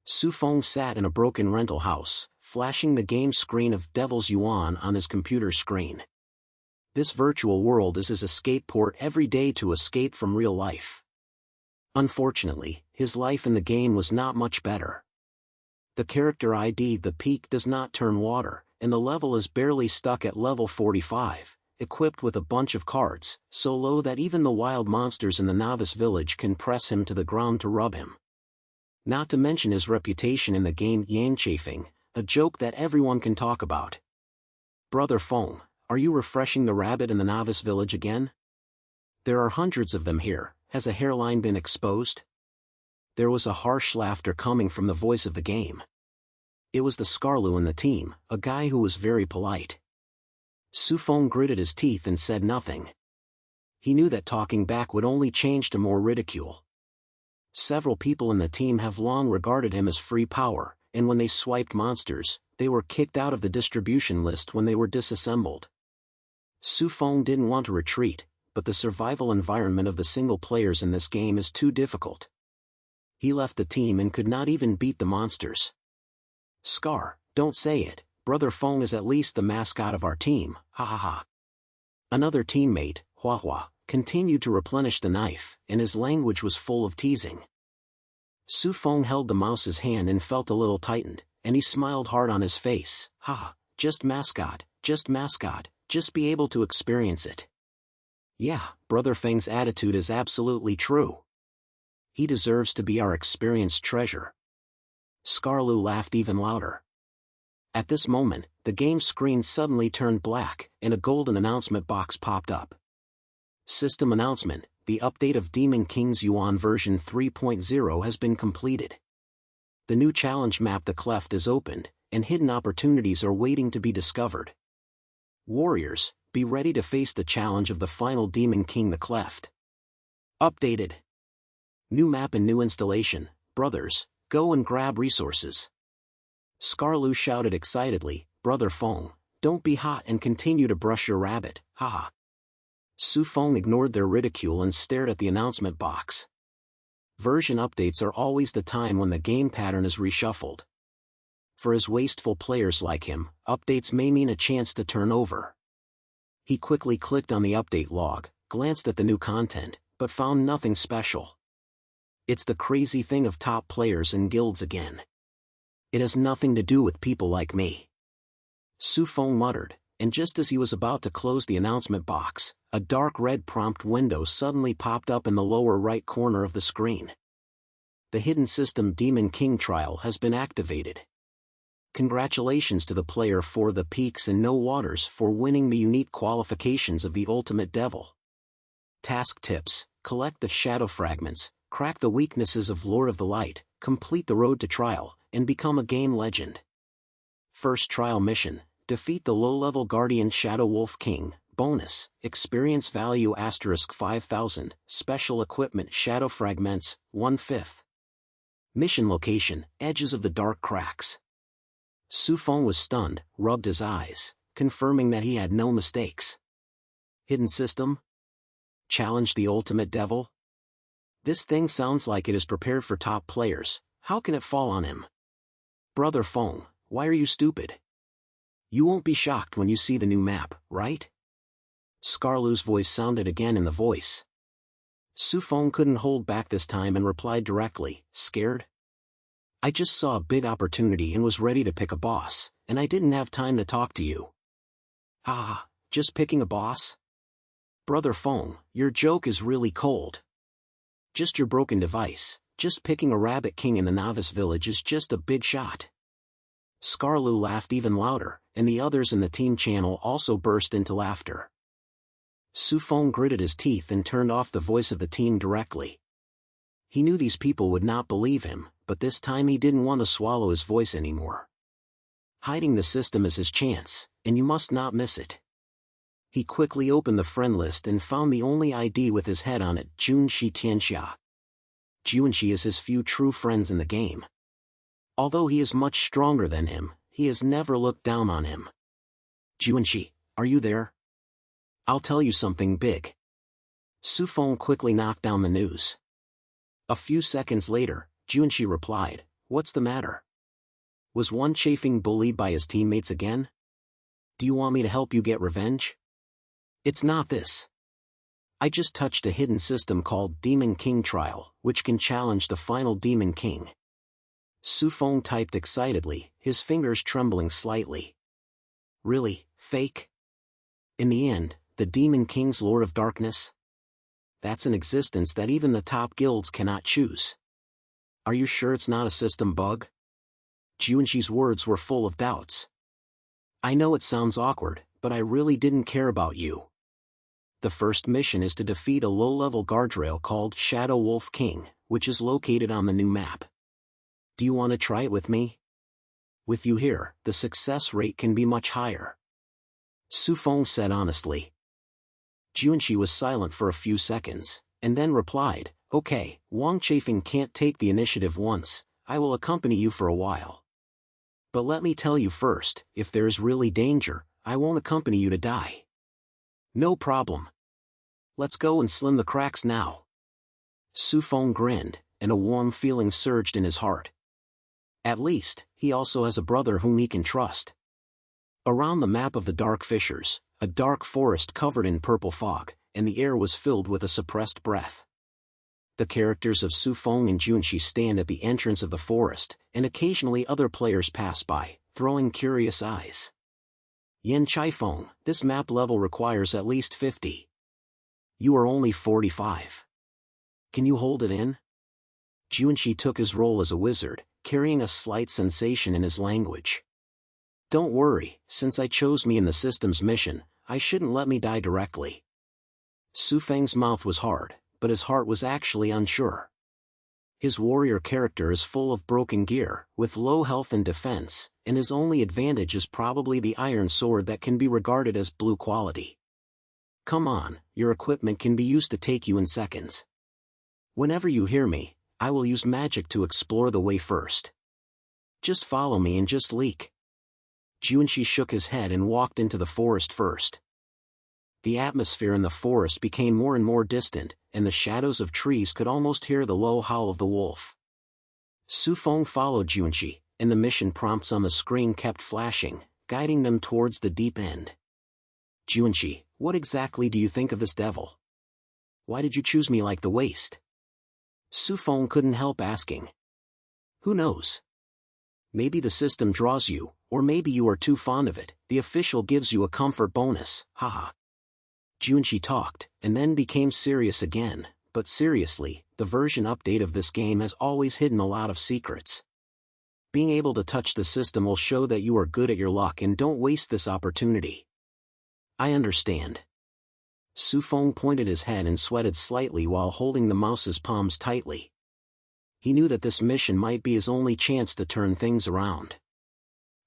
Su Feng sat in a broken rental house, flashing the game screen of Devil's Yuan on his computer screen. This virtual world is his escape port every day to escape from real life. Unfortunately, his life in the game was not much better. The character ID The Peak does not turn water, and the level is barely stuck at level 45, equipped with a bunch of cards, so low that even the wild monsters in the novice village can press him to the ground to rub him. Not to mention his reputation in the game Yang Chafing, a joke that everyone can talk about. Brother Feng, are you refreshing the rabbit in the novice village again? There are hundreds of them here, has a hairline been exposed? There was a harsh laughter coming from the voice of the game. It was the Scarlu in the team, a guy who was very polite. Su Feng gritted his teeth and said nothing. He knew that talking back would only change to more ridicule. Several people in the team have long regarded him as free power, and when they swiped monsters, they were kicked out of the distribution list when they were disassembled. Su Feng didn't want to retreat, but the survival environment of the single players in this game is too difficult. He left the team and could not even beat the monsters. Scar, don't say it, Brother Feng is at least the mascot of our team, ha ha ha. Another teammate, Hua Hua, continued to replenish the knife, and his language was full of teasing. Su Feng held the mouse's hand and felt a little tightened, and he smiled hard on his face, ha, just mascot, just be able to experience it. Yeah, Brother Feng's attitude is absolutely true. He deserves to be our experienced treasure. Scarlu laughed even louder. At this moment, the game screen suddenly turned black, and a golden announcement box popped up. System announcement: the update of Demon King's Yuan version 3.0 has been completed. The new challenge map The Cleft is opened, and hidden opportunities are waiting to be discovered. Warriors, be ready to face the challenge of the final Demon King The Cleft. Updated. New map and new installation, brothers, go and grab resources. Scarlu shouted excitedly, Brother Feng, don't be hot and continue to brush your rabbit, haha. Su Feng ignored their ridicule and stared at the announcement box. Version updates are always the time when the game pattern is reshuffled. For his wasteful players like him, updates may mean a chance to turn over. He quickly clicked on the update log, glanced at the new content, but found nothing special. It's the crazy thing of top players and guilds again. It has nothing to do with people like me. Su Feng muttered, and just as he was about to close the announcement box, a dark red prompt window suddenly popped up in the lower right corner of the screen. The hidden system Demon King trial has been activated. Congratulations to the player for the Peaks and No Waters for winning the unique qualifications of the Ultimate Devil. Task tips: collect the shadow fragments, crack the weaknesses of Lord of the Light, complete the road to trial, and become a game legend. First trial mission: defeat the low-level Guardian Shadow Wolf King. Bonus: experience value *5000, special equipment Shadow Fragments, 1/5. Mission location: edges of the dark cracks. Su Feng was stunned, rubbed his eyes, confirming that he had no mistakes. Hidden system? Challenge the Ultimate Devil? This thing sounds like it is prepared for top players. How can it fall on him? Brother Feng, why are you stupid? You won't be shocked when you see the new map, right? Scarlu's voice sounded again in the voice. Su Feng couldn't hold back this time and replied directly, scared? I just saw a big opportunity and was ready to pick a boss, and I didn't have time to talk to you. Ah, just picking a boss? Brother Feng, your joke is really cold. Just your broken device, just picking a rabbit king in the novice village is just a big shot. Scarlu laughed even louder, and the others in the team channel also burst into laughter. Su Feng gritted his teeth and turned off the voice of the team directly. He knew these people would not believe him, but this time he didn't want to swallow his voice anymore. Hiding the system is his chance, and you must not miss it. He quickly opened the friend list and found the only ID with his head on it, Junshi Tianxia. Junshi is his few true friends in the game. Although he is much stronger than him, he has never looked down on him. Junshi, are you there? I'll tell you something big. Su Feng quickly knocked down the news. A few seconds later, Junshi replied, What's the matter? Was Wang Chaifeng bullied by his teammates again? Do you want me to help you get revenge? It's not this. I just touched a hidden system called Demon King Trial, which can challenge the final Demon King. Su Feng typed excitedly, his fingers trembling slightly. Really, fake? In the end, the Demon King's Lord of Darkness? That's an existence that even the top guilds cannot choose. Are you sure it's not a system bug? Junqi's words were full of doubts. I know it sounds awkward, but I really didn't care about you. The first mission is to defeat a low-level guardrail called Shadow Wolf King, which is located on the new map. Do you want to try it with me? With you here, the success rate can be much higher. Su Feng said honestly. Junqi was silent for a few seconds, and then replied, Okay, Wang Chaifeng can't take the initiative once, I will accompany you for a while. But let me tell you first, if there is really danger, I won't accompany you to die. No problem. Let's go and slim the cracks now. Su Feng grinned, and a warm feeling surged in his heart. At least, he also has a brother whom he can trust. Around the map of the Dark Fissures, a dark forest covered in purple fog, and the air was filled with a suppressed breath. The characters of Su Feng and Junqi stand at the entrance of the forest, and occasionally other players pass by, throwing curious eyes. Yan Chaifeng, this map level requires at least 50. You are only 45. Can you hold it in? Junqi took his role as a wizard, carrying a slight sensation in his language. Don't worry, since I chose me in the system's mission, I shouldn't let me die directly. Su Feng's mouth was hard, but his heart was actually unsure. His warrior character is full of broken gear, with low health and defense, and his only advantage is probably the iron sword that can be regarded as blue quality. Come on, your equipment can be used to take you in seconds. Whenever you hear me, I will use magic to explore the way first. Just follow me and just leak. Junqi shook his head and walked into the forest first. The atmosphere in the forest became more and more distant, and the shadows of trees could almost hear the low howl of the wolf. Su Feng followed Junqi, and the mission prompts on the screen kept flashing, guiding them towards the deep end. Junqi, what exactly do you think of this devil? Why did you choose me like the waste? Su Feng couldn't help asking. Who knows? Maybe the system draws you, or maybe you are too fond of it, the official gives you a comfort bonus, haha. Junqi talked, and then became serious again, but seriously, the version update of this game has always hidden a lot of secrets. Being able to touch the system will show that you are good at your luck and don't waste this opportunity. I understand. Su Feng pointed his head and sweated slightly while holding the mouse's palms tightly. He knew that this mission might be his only chance to turn things around.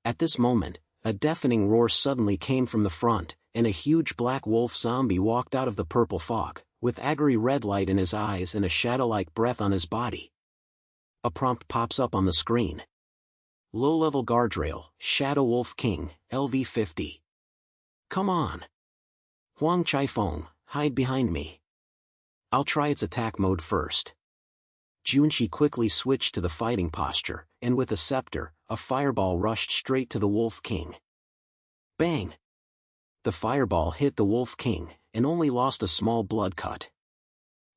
At this moment, a deafening roar suddenly came from the front, and a huge black wolf zombie walked out of the purple fog, with angry red light in his eyes and a shadow-like breath on his body. A prompt pops up on the screen. Low-level guardrail, Shadow Wolf King, LV 50. Come on. Wang Chaifeng, hide behind me. I'll try its attack mode first. Junqi quickly switched to the fighting posture, and with a scepter, a fireball rushed straight to the Wolf King. Bang! The fireball hit the Wolf King, and only lost a small blood cut.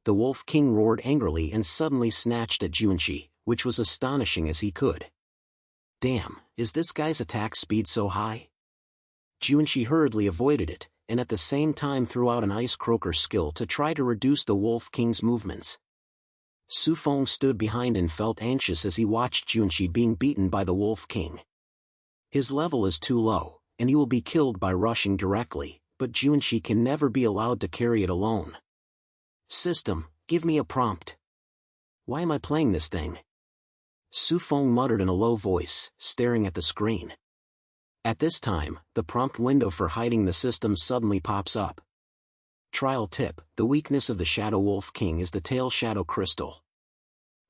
The Wolf King roared angrily and suddenly snatched at Junqi, which was astonishing as he could. Damn, is this guy's attack speed so high? Junqi hurriedly avoided it, and at the same time threw out an Ice Croaker skill to try to reduce the Wolf King's movements. Su Feng stood behind and felt anxious as he watched Junqi being beaten by the Wolf King. His level is too low, and he will be killed by rushing directly, but Junqi can never be allowed to carry it alone. System, give me a prompt. Why am I playing this thing? Su Feng muttered in a low voice, staring at the screen. At this time, the prompt window for hiding the system suddenly pops up. Trial tip, the weakness of the Shadow Wolf King is the Tail Shadow Crystal.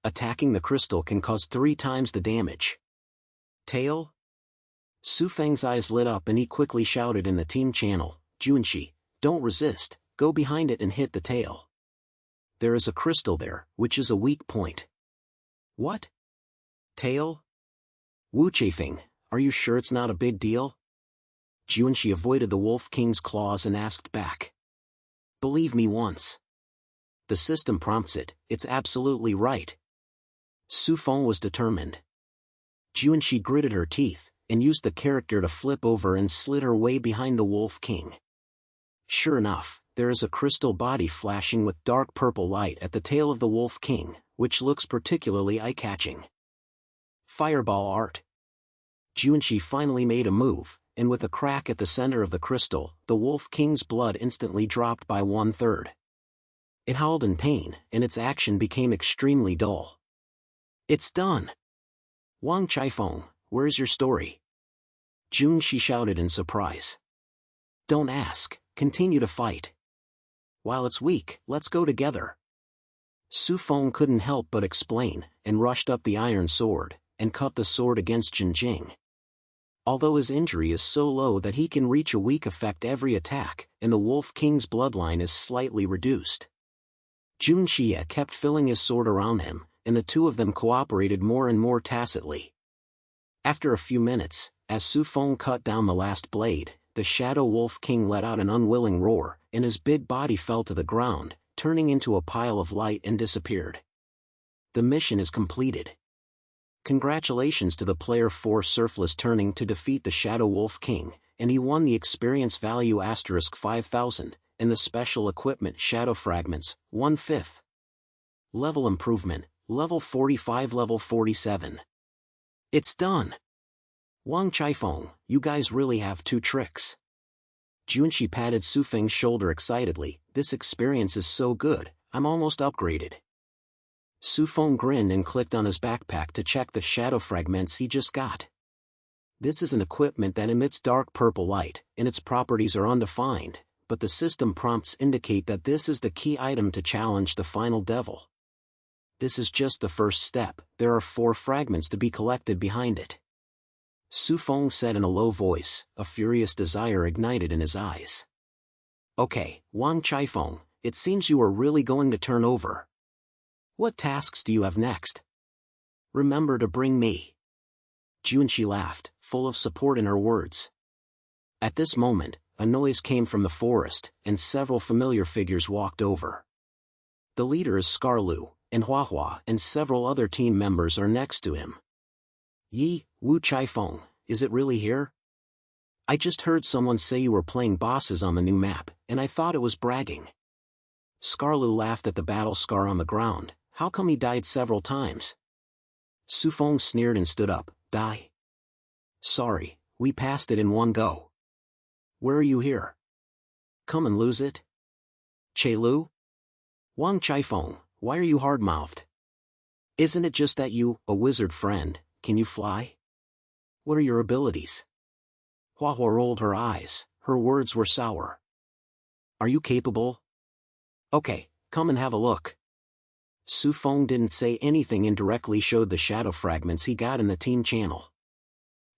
Attacking the crystal can cause 3 times the damage. Tail? Su Feng's eyes lit up and he quickly shouted in the team channel, Junqi, don't resist, go behind it and hit the tail. There is a crystal there, which is a weak point. What? Tail? Wu chafing, are you sure it's not a big deal? Junshi avoided the Wolf King's claws and asked back. Believe me once. The system prompts it, it's absolutely right. Su Feng was determined. Junshi gritted her teeth, and used the character to flip over and slid her way behind the Wolf King. Sure enough, there is a crystal body flashing with dark purple light at the tail of the Wolf King, which looks particularly eye-catching. Fireball art. Junshi finally made a move, and with a crack at the center of the crystal, the Wolf King's blood instantly dropped by 1/3. It howled in pain, and its action became extremely dull. It's done! Wang Chaifeng, where's your story? Junshi shouted in surprise. Don't ask, continue to fight. While it's weak, let's go together. Su Feng couldn't help but explain, and rushed up the iron sword, and cut the sword against Jinjing. Although his injury is so low that he can reach a weak effect every attack, and the Wolf King's bloodline is slightly reduced. Junshi kept filling his sword around him, and the two of them cooperated more and more tacitly. After a few minutes, as Su Feng cut down the last blade, the Shadow Wolf King let out an unwilling roar, and his big body fell to the ground, turning into a pile of light and disappeared. The mission is completed. Congratulations to the player 4 Surfless turning to defeat the Shadow Wolf King, and he won the experience value *5000, and the special equipment Shadow Fragments, 1/5. Level improvement, level 45 level 47. It's done! Wang Chaifeng, you guys really have 2 tricks. Junshi patted Su Feng's shoulder excitedly, this experience is so good, I'm almost upgraded. Su Feng grinned and clicked on his backpack to check the shadow fragments he just got. This is an equipment that emits dark purple light, and its properties are undefined, but the system prompts indicate that this is the key item to challenge the final devil. This is just the first step, there are 4 fragments to be collected behind it. Su Feng said in a low voice, a furious desire ignited in his eyes. Okay, Wang Chaifeng, it seems you are really going to turn over. What tasks do you have next? Remember to bring me. Junshi laughed, full of support in her words. At this moment, a noise came from the forest, and several familiar figures walked over. The leader is Scarlu, and Huahua and several other team members are next to him. Yi, Wu Chaifeng, is it really here? I just heard someone say you were playing bosses on the new map, and I thought it was bragging. Scarlu laughed at the battle scar on the ground, how come he died several times? Su Feng sneered and stood up, die? Sorry, we passed it in one go. Where are you here? Come and lose it? Che Lu? Wang Chaifeng, why are you hard-mouthed? Isn't it just that you, a wizard friend, can you fly? What are your abilities? Huahua rolled her eyes, her words were sour. Are you capable? Okay, come and have a look. Su Feng didn't say anything and directly showed the shadow fragments he got in the team channel.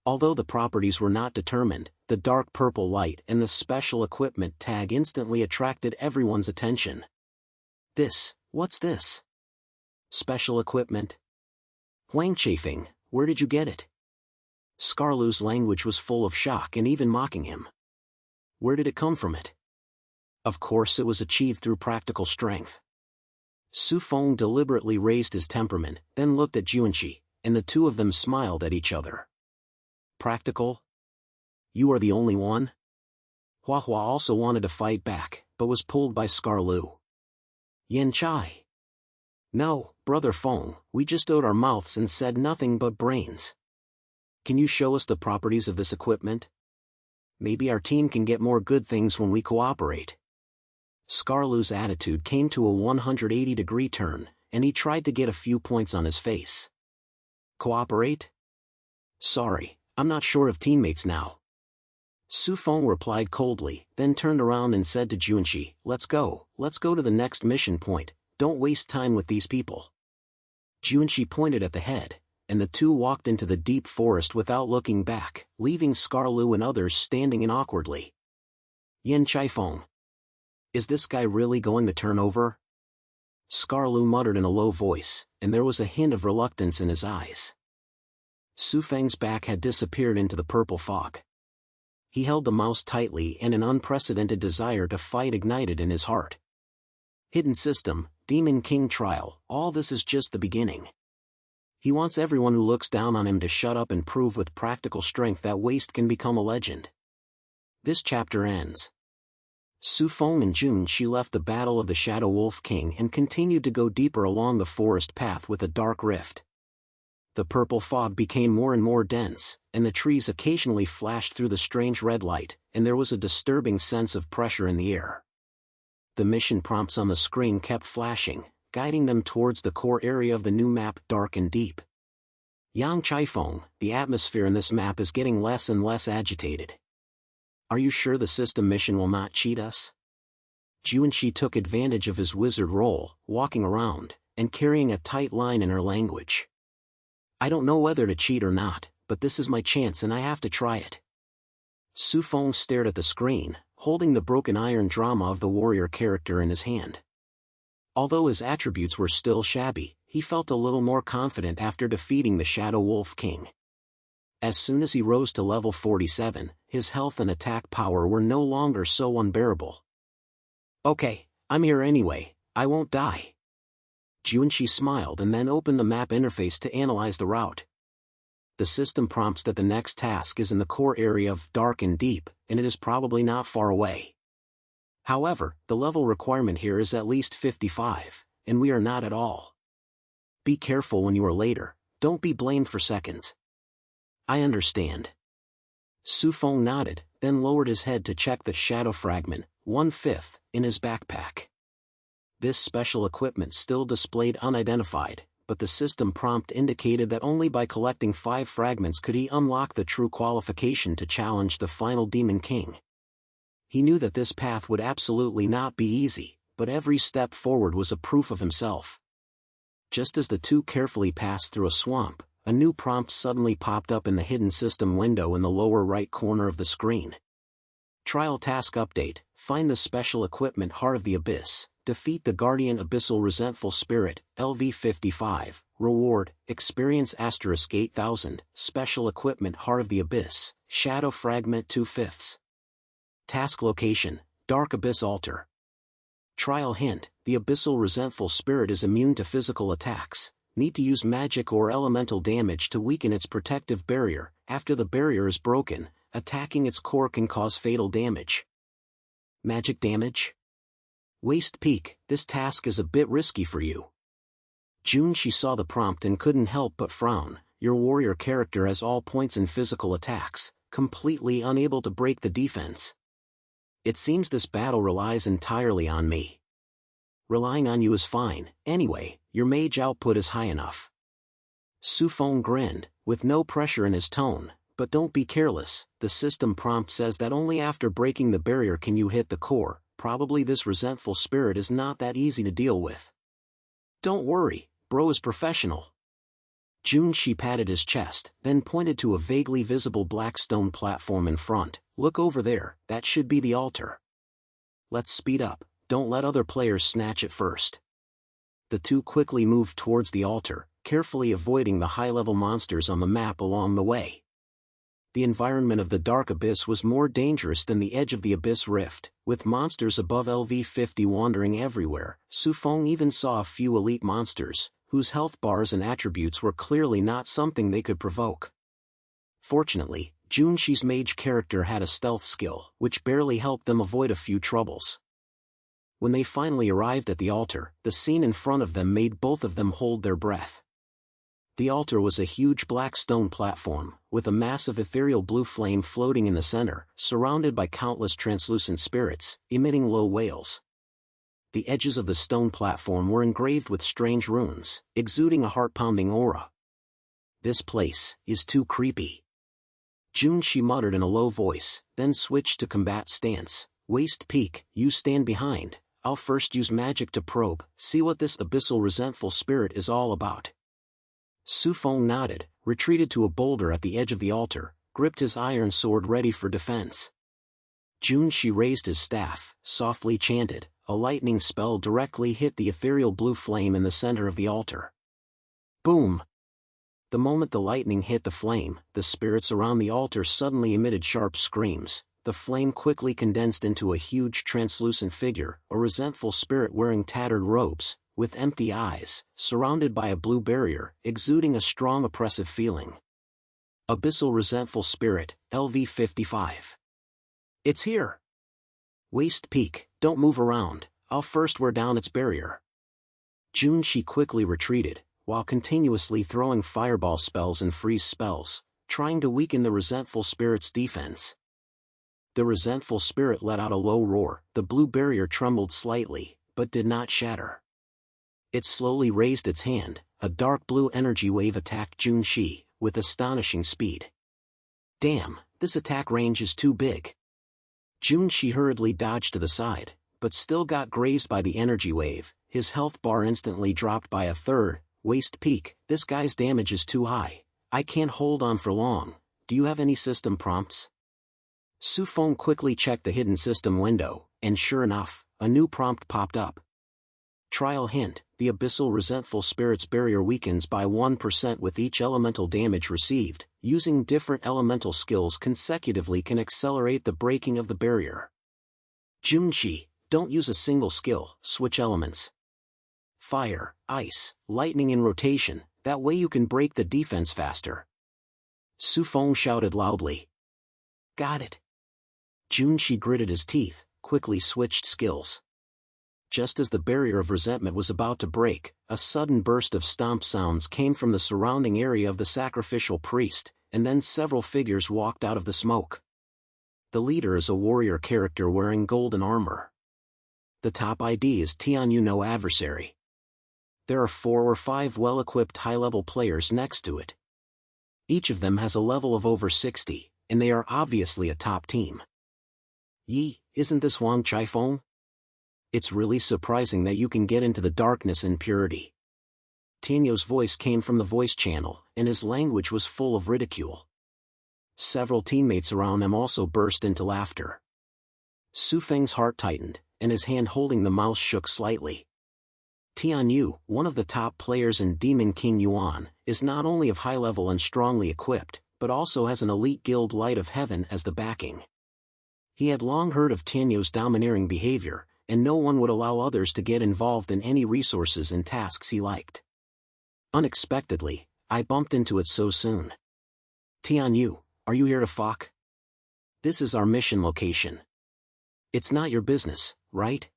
Although the properties were not determined, the dark purple light and the special equipment tag instantly attracted everyone's attention. What's this? Special equipment? Wang Chaifeng, where did you get it? Scarlu's language was full of shock and even mocking him. Where did it come from it? Of course it was achieved through practical strength. Su Feng deliberately raised his temperament, then looked at Junshi, and the two of them smiled at each other. Practical? You are the only one? Huahua also wanted to fight back, but was pulled by Scarlu. Yan Chai. No, Brother Feng, we just owed our mouths and said nothing but brains. Can you show us the properties of this equipment? Maybe our team can get more good things when we cooperate. Scarlu's attitude came to a 180-degree turn, and he tried to get a few points on his face. Cooperate? Sorry, I'm not sure of teammates now. Su Feng replied coldly, then turned around and said to Junshi, let's go to the next mission point, don't waste time with these people. Junshi pointed at the head, and the two walked into the deep forest without looking back, leaving Scarlu and others standing in awkwardly. Yan Chaifeng. Is this guy really going to turn over? Scarlu muttered in a low voice, and there was a hint of reluctance in his eyes. Su Feng's back had disappeared into the purple fog. He held the mouse tightly and an unprecedented desire to fight ignited in his heart. Hidden system, Demon King trial, all this is just the beginning. He wants everyone who looks down on him to shut up and prove with practical strength that waste can become a legend. This chapter ends. Su Feng and Jun Shi left the battle of the Shadow Wolf King and continued to go deeper along the forest path with a dark rift. The purple fog became more and more dense, and the trees occasionally flashed through the strange red light, and there was a disturbing sense of pressure in the air. The mission prompts on the screen kept flashing, guiding them towards the core area of the new map, Dark and Deep. Yang Chaifeng, the atmosphere in this map is getting less and less agitated. Are you sure the system mission will not cheat us? Juanshi took advantage of his wizard role, walking around, and carrying a tight line in her language. I don't know whether to cheat or not, but this is my chance and I have to try it. Su Feng stared at the screen, holding the broken iron drama of the warrior character in his hand. Although his attributes were still shabby, he felt a little more confident after defeating the Shadow Wolf King. As soon as he rose to level 47, his health and attack power were no longer so unbearable. Okay, I'm here anyway, I won't die. Juanshi smiled and then opened the map interface to analyze the route. The system prompts that the next task is in the core area of Dark and Deep, and it is probably not far away. However, the level requirement here is at least 55, and we are not at all. Be careful when you are later, don't be blamed for seconds. I understand. Su Feng nodded, then lowered his head to check the shadow fragment, 1/5, in his backpack. This special equipment still displayed unidentified, but the system prompt indicated that only by collecting 5 fragments could he unlock the true qualification to challenge the final Demon King. He knew that this path would absolutely not be easy, but every step forward was a proof of himself. Just as the two carefully passed through a swamp, a new prompt suddenly popped up in the hidden system window in the lower right corner of the screen. Trial Task Update, find the special equipment Heart of the Abyss, defeat the Guardian Abyssal Resentful Spirit, LV55, reward, experience *8000, special equipment Heart of the Abyss, Shadow Fragment 2/5. Task location, Dark Abyss Altar. Trial hint, the Abyssal Resentful Spirit is immune to physical attacks. Need to use magic or elemental damage to weaken its protective barrier. After the barrier is broken, attacking its core can cause fatal damage. Magic damage? Waste Peak, this task is a bit risky for you. Juanshi saw the prompt and couldn't help but frown. Your warrior character has all points in physical attacks, completely unable to break the defense. It seems this battle relies entirely on me. Relying on you is fine, anyway, your mage output is high enough. Su Feng grinned, with no pressure in his tone, but don't be careless, the system prompt says that only after breaking the barrier can you hit the core, probably this resentful spirit is not that easy to deal with. Don't worry, bro is professional. Juanshi patted his chest, then pointed to a vaguely visible black stone platform in front. Look over there, that should be the altar. Let's speed up, don't let other players snatch it first. The two quickly moved towards the altar, carefully avoiding the high-level monsters on the map along the way. The environment of the Dark Abyss was more dangerous than the edge of the Abyss Rift, with monsters above LV50 wandering everywhere. Su Feng even saw a few elite monsters, whose health bars and attributes were clearly not something they could provoke. Fortunately, Juanshi's mage character had a stealth skill, which barely helped them avoid a few troubles. When they finally arrived at the altar, the scene in front of them made both of them hold their breath. The altar was a huge black stone platform, with a massive ethereal blue flame floating in the center, surrounded by countless translucent spirits, emitting low wails. The edges of the stone platform were engraved with strange runes, exuding a heart-pounding aura. This place is too creepy. Juanshi muttered in a low voice, then switched to combat stance. Waste Peak, you stand behind. I'll first use magic to probe, see what this abyssal resentful spirit is all about. Su Feng nodded, retreated to a boulder at the edge of the altar, gripped his iron sword ready for defense. Juanshi raised his staff, softly chanted. A lightning spell directly hit the ethereal blue flame in the center of the altar. Boom! The moment the lightning hit the flame, the spirits around the altar suddenly emitted sharp screams. The flame quickly condensed into a huge translucent figure, a resentful spirit wearing tattered robes, with empty eyes, surrounded by a blue barrier, exuding a strong oppressive feeling. Abyssal Resentful Spirit, LV-55. It's here! Waist Peak, don't move around, I'll first wear down its barrier. Junshi quickly retreated, while continuously throwing fireball spells and freeze spells, trying to weaken the resentful spirit's defense. The resentful spirit let out a low roar. The blue barrier trembled slightly, but did not shatter. It slowly raised its hand. A dark blue energy wave attacked Junshi, with astonishing speed. Damn, this attack range is too big. Junshi hurriedly dodged to the side, but still got grazed by the energy wave. His health bar instantly dropped by a third. Waist Peak, this guy's damage is too high. I can't hold on for long. Do you have any system prompts? Sufeng quickly checked the hidden system window, and sure enough, a new prompt popped up. Trial hint, the Abyssal Resentful Spirit's barrier weakens by 1% with each elemental damage received. Using different elemental skills consecutively can accelerate the breaking of the barrier. Junshi, don't use a single skill, switch elements. Fire, ice, lightning in rotation, that way you can break the defense faster. Sufeng shouted loudly. Got it. Junshi gritted his teeth, quickly switched skills. Just as the barrier of resentment was about to break, a sudden burst of stomp sounds came from the surrounding area of the sacrificial priest, and then several figures walked out of the smoke. The leader is a warrior character wearing golden armor. The top ID is Tianyu no adversary. There are 4 or 5 well-equipped high-level players next to it. Each of them has a level of over 60, and they are obviously a top team. Yi, isn't this Wang Chaifeng? It's really surprising that you can get into the darkness and purity. Tianyu's voice came from the voice channel, and his language was full of ridicule. Several teammates around him also burst into laughter. Sufeng's heart tightened, and his hand holding the mouse shook slightly. Tianyu, one of the top players in Demon King Yuan, is not only of high level and strongly equipped, but also has an elite guild Light of Heaven as the backing. He had long heard of Tianyu's domineering behavior, and no one would allow others to get involved in any resources and tasks he liked. Unexpectedly, I bumped into it so soon. Tianyu, are you here to fuck? This is our mission location. It's not your business, right?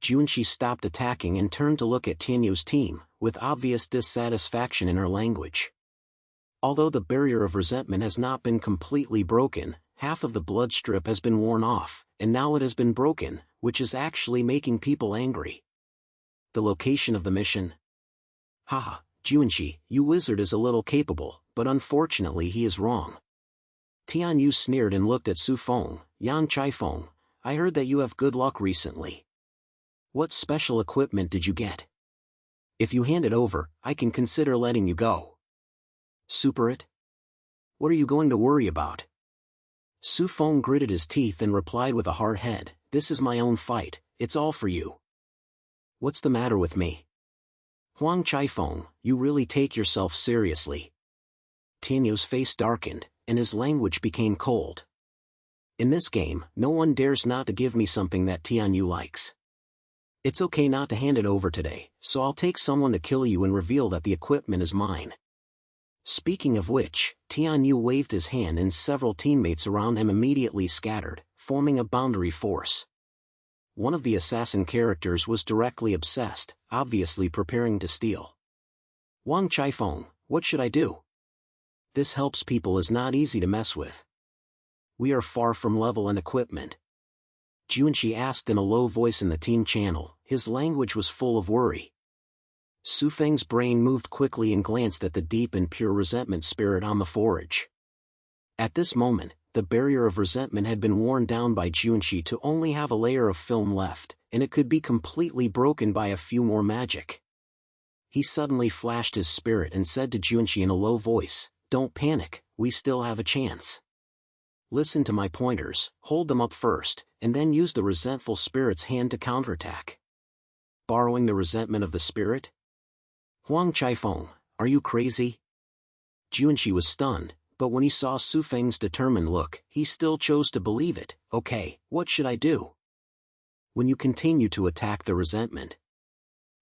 Junshi stopped attacking and turned to look at Tianyu's team, with obvious dissatisfaction in her language. Although the barrier of resentment has not been completely broken, half of the blood strip has been worn off, and now it has been broken, which is actually making people angry. The location of the mission? Haha, Junshi, you wizard is a little capable, but unfortunately he is wrong. Tianyu sneered and looked at Sufeng. Yan Chaifeng, I heard that you have good luck recently. What special equipment did you get? If you hand it over, I can consider letting you go. Super it? What are you going to worry about? Sufeng gritted his teeth and replied with a hard head, this is my own fight, it's all for you. What's the matter with me? Huang Chaifeng, you really take yourself seriously. Tianyu's face darkened, and his language became cold. In this game, no one dares not to give me something that Tianyu likes. It's okay not to hand it over today, so I'll take someone to kill you and reveal that the equipment is mine. Speaking of which, Tianyu waved his hand and several teammates around him immediately scattered, forming a boundary force. One of the assassin characters was directly obsessed, obviously preparing to steal. Wang Chaifeng, what should I do? This helps people is not easy to mess with. We are far from level and equipment. Junshi asked in a low voice in the team channel, his language was full of worry. Sufeng's brain moved quickly and glanced at the deep and pure resentment spirit on the forge. At this moment, the barrier of resentment had been worn down by Junshi to only have a layer of film left, and it could be completely broken by a few more magic. He suddenly flashed his spirit and said to Junshi in a low voice, don't panic, we still have a chance. Listen to my pointers, hold them up first, and then use the resentful spirit's hand to counterattack. Borrowing the resentment of the spirit? Huang Chaifeng, are you crazy? Junshi was stunned, but when he saw Su Feng's determined look, he still chose to believe it. Okay, what should I do? When you continue to attack the resentment.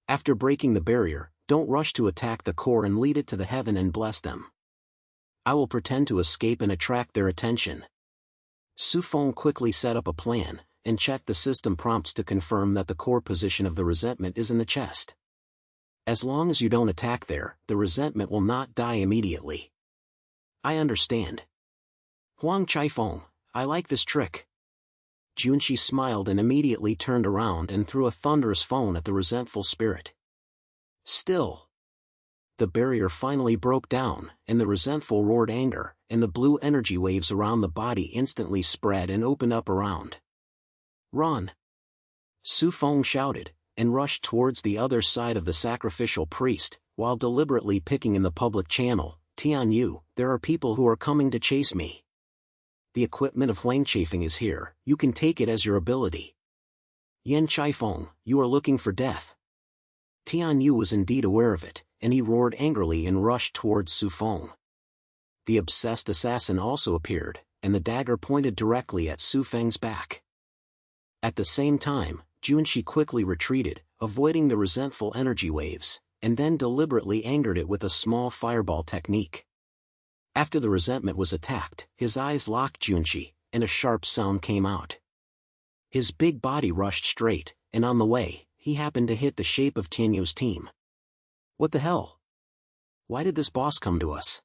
After breaking the barrier, don't rush to attack the core and lead it to the heaven and bless them. I will pretend to escape and attract their attention. Su Feng quickly set up a plan, and checked the system prompts to confirm that the core position of the resentment is in the chest. As long as you don't attack there, the resentment will not die immediately. I understand. Huang Chaifeng, I like this trick. Junshi smiled and immediately turned around and threw a thunderous phone at the resentful spirit. Still. The barrier finally broke down, and the resentful roared anger, and the blue energy waves around the body instantly spread and opened up around. Run! Su Feng shouted, and rushed towards the other side of the sacrificial priest, while deliberately picking in the public channel. Tian Yu, there are people who are coming to chase me. The equipment of Huang Chafing is here, you can take it as your ability. Yan Chaifeng, you are looking for death. Tian Yu was indeed aware of it, and he roared angrily and rushed towards Su Feng. The obsessed assassin also appeared, and the dagger pointed directly at Su Feng's back. At the same time, Junshi quickly retreated, avoiding the resentful energy waves, and then deliberately angered it with a small fireball technique. After the resentment was attacked, his eyes locked Junshi, and a sharp sound came out. His big body rushed straight, and on the way, he happened to hit the shape of Tianyu's team. What the hell? Why did this boss come to us?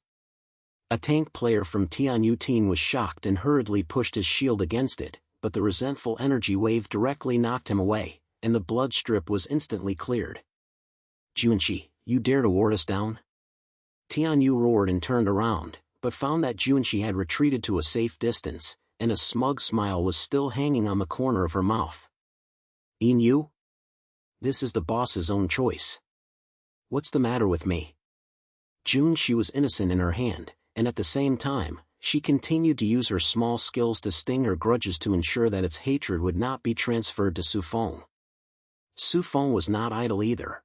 A tank player from Tianyu team was shocked and hurriedly pushed his shield against it, but the resentful energy wave directly knocked him away, and the blood strip was instantly cleared. Junshi, you dare to ward us down? Tianyu roared and turned around, but found that Junshi had retreated to a safe distance, and a smug smile was still hanging on the corner of her mouth. Yin, this is the boss's own choice. What's the matter with me? Junshi was innocent in her hand, and at the same time, she continued to use her small skills to sting her grudges to ensure that its hatred would not be transferred to Su Feng. Su Feng was not idle either.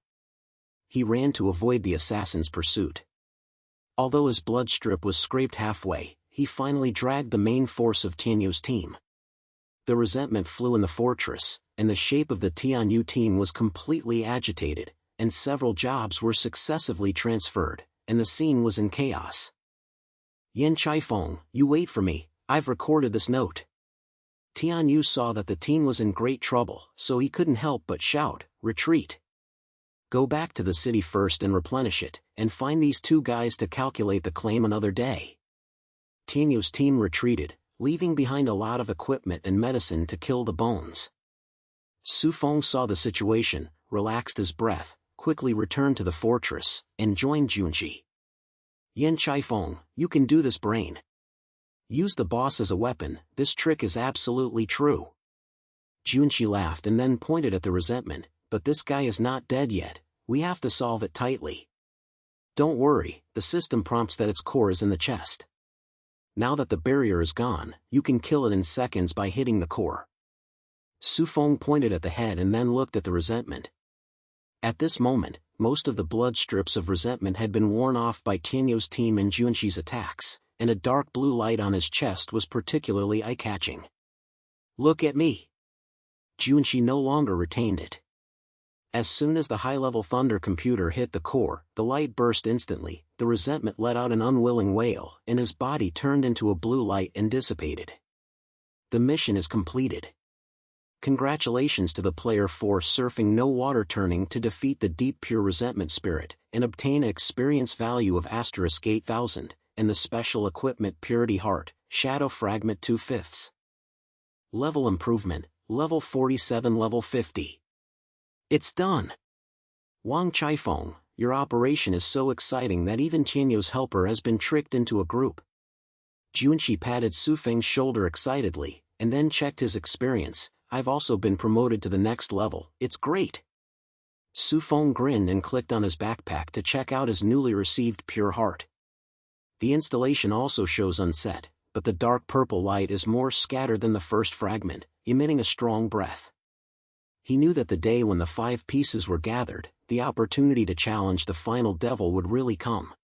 He ran to avoid the assassin's pursuit. Although his blood strip was scraped halfway, he finally dragged the main force of Tianyu's team. The resentment flew in the fortress, and the shape of the Tianyu team was completely agitated, and several jobs were successively transferred, and the scene was in chaos. Yan Chaifeng, you wait for me, I've recorded this note. Tianyu saw that the team was in great trouble, so he couldn't help but shout, retreat. Go back to the city first and replenish it, and find these two guys to calculate the claim another day. Tianyu's team retreated, leaving behind a lot of equipment and medicine to kill the bones. Su Feng saw the situation, relaxed his breath, quickly returned to the fortress, and joined Junshi. Yan Chaifeng, you can do this, brain. Use the boss as a weapon, this trick is absolutely true. Junshi laughed and then pointed at the resentment, but this guy is not dead yet, we have to solve it tightly. Don't worry, the system prompts that its core is in the chest. Now that the barrier is gone, you can kill it in seconds by hitting the core. Su Feng pointed at the head and then looked at the resentment. At this moment, most of the blood strips of resentment had been worn off by Tianyu's team and Junshi's attacks, and a dark blue light on his chest was particularly eye-catching. Look at me! Junshi no longer retained it. As soon as the high-level thunder computer hit the core, the light burst instantly, the resentment let out an unwilling wail, and his body turned into a blue light and dissipated. The mission is completed. Congratulations to the player for surfing no water turning to defeat the deep pure resentment spirit, and obtain an experience value of *8,000, and the special equipment Purity Heart, Shadow Fragment 2/5. Level Improvement, Level 47 Level 50. It's done! Wang Chaifeng, your operation is so exciting that even Tianyu's helper has been tricked into a group. Junshi patted Su Feng's shoulder excitedly, and then checked his experience. I've also been promoted to the next level, it's great! Su Feng grinned and clicked on his backpack to check out his newly received Pure Heart. The installation also shows unset, but the dark purple light is more scattered than the first fragment, emitting a strong breath. He knew that the day when the 5 pieces were gathered, the opportunity to challenge the final devil would really come.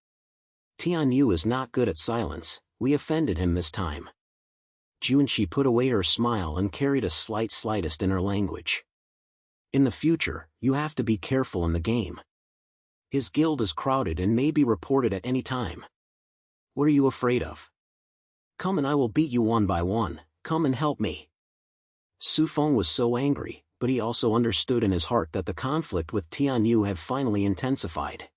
Tianyu is not good at silence, we offended him this time. Junshi put away her smile and carried a slightest in her language. In the future, you have to be careful in the game. His guild is crowded and may be reported at any time. What are you afraid of? Come and I will beat you one by one, come and help me. Su Feng was so angry, but he also understood in his heart that the conflict with Tianyu had finally intensified.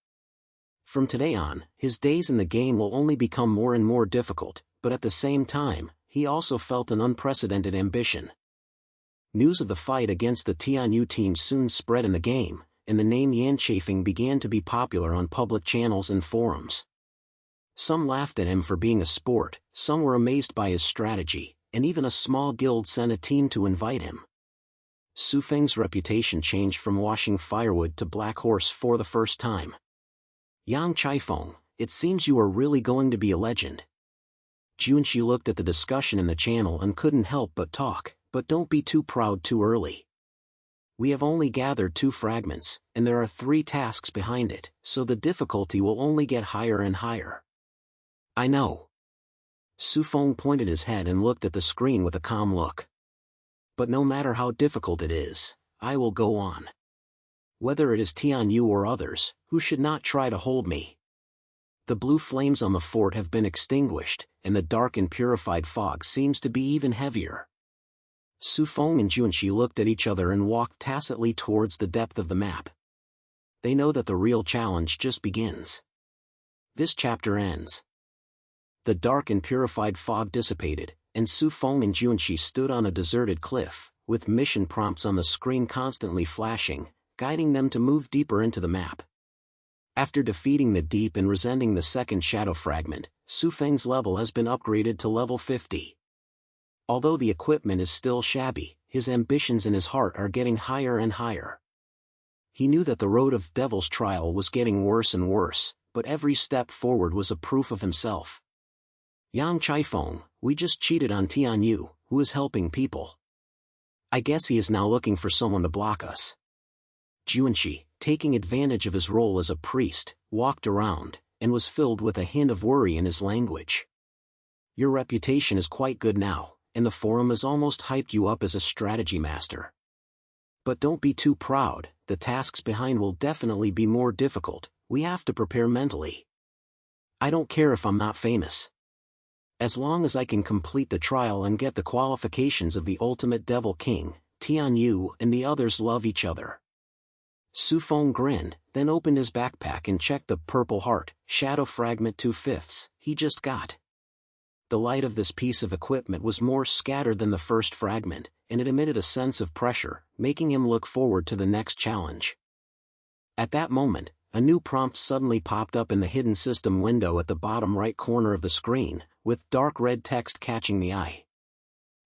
From today on, his days in the game will only become more and more difficult, but at the same time, he also felt an unprecedented ambition. News of the fight against the Tianyu team soon spread in the game, and the name Yan Chafing began to be popular on public channels and forums. Some laughed at him for being a sport, some were amazed by his strategy, and even a small guild sent a team to invite him. Su Feng's reputation changed from washing firewood to Black Horse for the first time. Yang Chaifeng, it seems you are really going to be a legend. Junshi looked at the discussion in the channel and couldn't help but talk, but don't be too proud too early. We have only gathered 2 fragments, and there are 3 tasks behind it, so the difficulty will only get higher and higher. I know. Su Feng pointed his head and looked at the screen with a calm look. But no matter how difficult it is, I will go on. Whether it is Tianyu or others, who should not try to hold me. The blue flames on the fort have been extinguished, and the dark and purified fog seems to be even heavier. Su Feng and Junshi looked at each other and walked tacitly towards the depth of the map. They know that the real challenge just begins. This chapter ends. The dark and purified fog dissipated, and Su Feng and Junshi stood on a deserted cliff, with mission prompts on the screen constantly flashing, guiding them to move deeper into the map. After defeating the Deep and resenting the second shadow fragment, Su Feng's level has been upgraded to level 50. Although the equipment is still shabby, his ambitions in his heart are getting higher and higher. He knew that the road of Devil's Trial was getting worse and worse, but every step forward was a proof of himself. Yang Chaifeng, we just cheated on Tianyu, who is helping people. I guess he is now looking for someone to block us. Junshi, taking advantage of his role as a priest, walked around, and was filled with a hint of worry in his language. Your reputation is quite good now, and the forum has almost hyped you up as a strategy master. But don't be too proud, the tasks behind will definitely be more difficult, we have to prepare mentally. I don't care if I'm not famous. As long as I can complete the trial and get the qualifications of the ultimate Devil King, Tianyu and the others love each other. Su Feng grinned, then opened his backpack and checked the Purple Heart, Shadow Fragment 2/5 he just got. The light of this piece of equipment was more scattered than the first fragment, and it emitted a sense of pressure, making him look forward to the next challenge. At that moment, a new prompt suddenly popped up in the hidden system window at the bottom right corner of the screen, with dark red text catching the eye.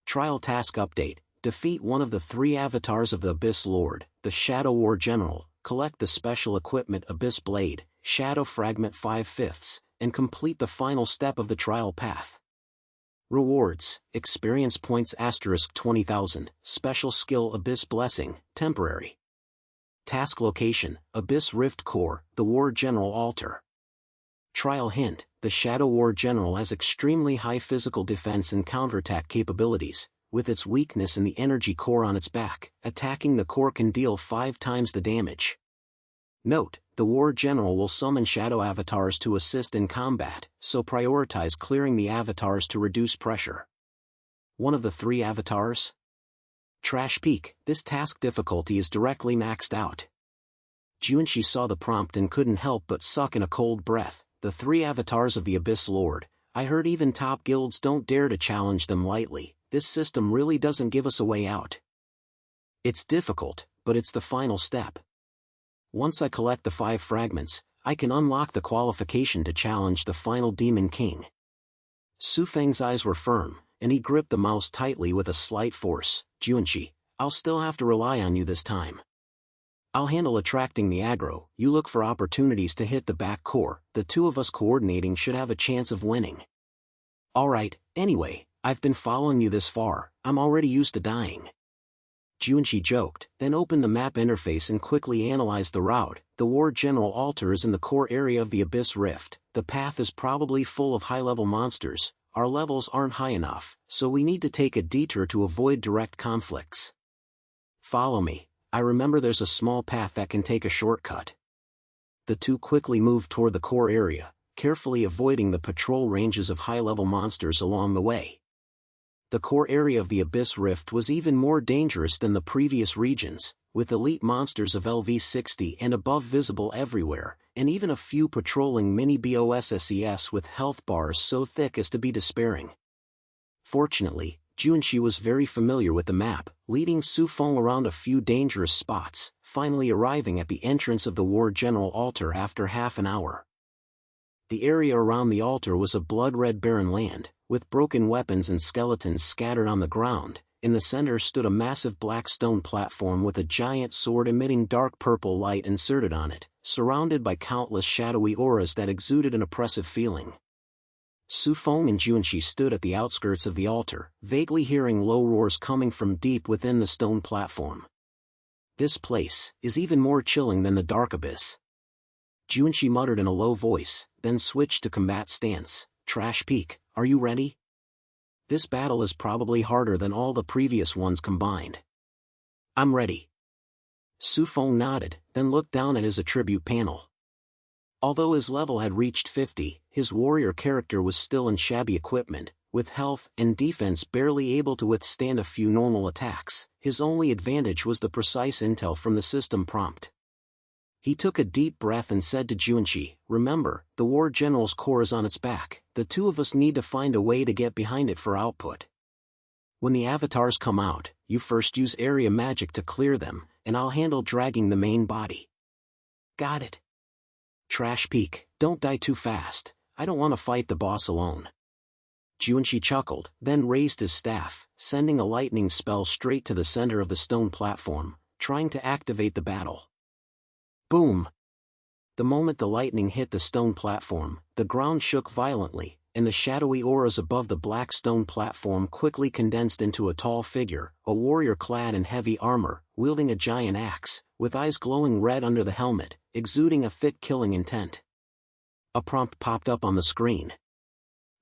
Trial Task Update: defeat one of the 3 avatars of the Abyss Lord, the Shadow War General, collect the special equipment Abyss Blade, Shadow Fragment 5/5, and complete the final step of the trial path. Rewards: experience points *20,000, special skill Abyss Blessing, temporary. Task location: Abyss Rift Core, the War General Altar. Trial hint: the Shadow War General has extremely high physical defense and counterattack capabilities, with its weakness in the energy core on its back. Attacking the core can deal 5 times the damage. Note: the War General will summon shadow avatars to assist in combat, so prioritize clearing the avatars to reduce pressure. One of the 3 avatars? Trash Peak: this task difficulty is directly maxed out. Junshi saw the prompt and couldn't help but suck in a cold breath. The 3 avatars of the Abyss Lord, I heard even top guilds don't dare to challenge them lightly. This system really doesn't give us a way out. It's difficult, but it's the final step. Once I collect the 5 fragments, I can unlock the qualification to challenge the final Demon King. Su Feng's eyes were firm, and he gripped the mouse tightly with a slight force. Junshi, I'll still have to rely on you this time. I'll handle attracting the aggro, you look for opportunities to hit the back core, the 2 of us coordinating should have a chance of winning. Alright, anyway, I've been following you this far, I'm already used to dying. Junshi joked, then opened the map interface and quickly analyzed the route. The War General Altar is in the core area of the Abyss Rift. The path is probably full of high-level monsters. Our levels aren't high enough, so we need to take a detour to avoid direct conflicts. Follow me. I remember there's a small path that can take a shortcut. The two quickly moved toward the core area, carefully avoiding the patrol ranges of high-level monsters along the way. The core area of the Abyss Rift was even more dangerous than the previous regions, with elite monsters of LV-60 and above visible everywhere, and even a few patrolling mini-BOSSES with health bars so thick as to be despairing. Fortunately, Junshi was very familiar with the map, leading Su Feng around a few dangerous spots, finally arriving at the entrance of the War General Altar after half an hour. The area around the altar was a blood-red barren land, with broken weapons and skeletons scattered on the ground. In the center stood a massive black stone platform with a giant sword emitting dark purple light inserted on it, surrounded by countless shadowy auras that exuded an oppressive feeling. Su Feng and Junshi stood at the outskirts of the altar, vaguely hearing low roars coming from deep within the stone platform. This place is even more chilling than the dark abyss. Junshi muttered in a low voice, then switched to combat stance. Trash Peak, are you ready? This battle is probably harder than all the previous ones combined. I'm ready. Su Feng nodded, then looked down at his attribute panel. Although his level had reached 50, his warrior character was still in shabby equipment, with health and defense barely able to withstand a few normal attacks. His only advantage was the precise intel from the system prompt. He took a deep breath and said to Junshi, "Remember, the War General's core is on its back. The two of us need to find a way to get behind it for output. When the avatars come out, you first use area magic to clear them, and I'll handle dragging the main body." "Got it." "Trash Peak, don't die too fast. I don't want to fight the boss alone." Junshi chuckled, then raised his staff, sending a lightning spell straight to the center of the stone platform, trying to activate the battle. Boom! The moment the lightning hit the stone platform, the ground shook violently, and the shadowy auras above the black stone platform quickly condensed into a tall figure, a warrior clad in heavy armor, wielding a giant axe, with eyes glowing red under the helmet, exuding a thick killing intent. A prompt popped up on the screen.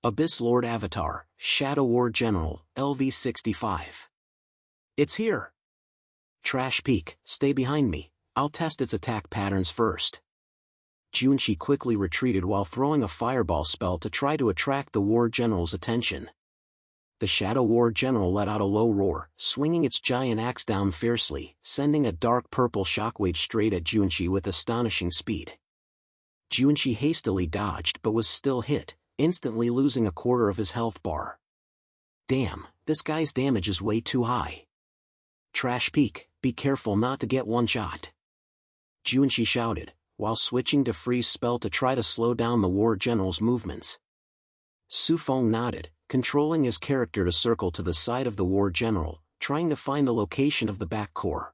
Abyss Lord Avatar, Shadow War General, LV-65. It's here! Trash Peak, stay behind me. I'll test its attack patterns first. Junshi quickly retreated while throwing a fireball spell to try to attract the War General's attention. The Shadow War General let out a low roar, swinging its giant axe down fiercely, sending a dark purple shockwave straight at Junshi with astonishing speed. Junshi hastily dodged but was still hit, instantly losing a quarter of his health bar. Damn, this guy's damage is way too high. Trash Peak, be careful not to get one-shot. Junshi shouted, while switching to freeze spell to try to slow down the War General's movements. Su Feng nodded, controlling his character to circle to the side of the War General, trying to find the location of the back core.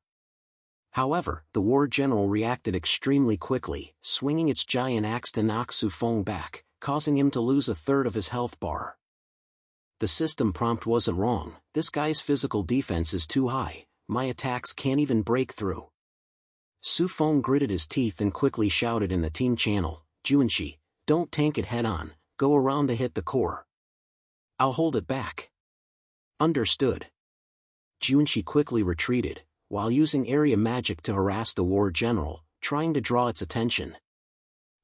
However, the War General reacted extremely quickly, swinging its giant axe to knock Su Feng back, causing him to lose a third of his health bar. The system prompt wasn't wrong. This guy's physical defense is too high. My attacks can't even break through. Su Feng gritted his teeth and quickly shouted in the team channel, "Junshi, don't tank it head-on, go around to hit the core." "I'll hold it back." "Understood." Junshi quickly retreated, while using area magic to harass the War General, trying to draw its attention.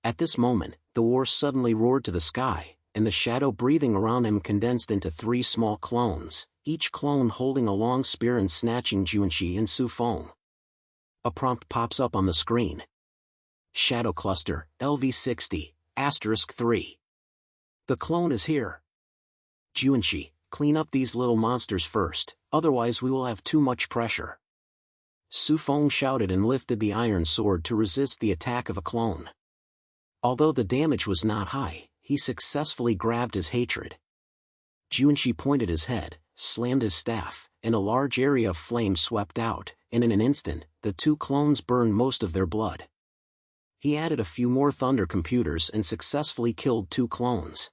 At this moment, the war suddenly roared to the sky, and the shadow breathing around him condensed into 3 small clones, each clone holding a long spear and snatching Junshi and Su Feng. A prompt pops up on the screen. Shadow Cluster, LV-60, *3. The clone is here. Junshi, clean up these little monsters first, otherwise we will have too much pressure. Su Feng shouted and lifted the iron sword to resist the attack of a clone. Although the damage was not high, he successfully grabbed his hatred. Junshi pointed his head, slammed his staff, and a large area of flame swept out, and in an instant, the 2 clones burned most of their blood. He added a few more thunder computers and successfully killed 2 clones.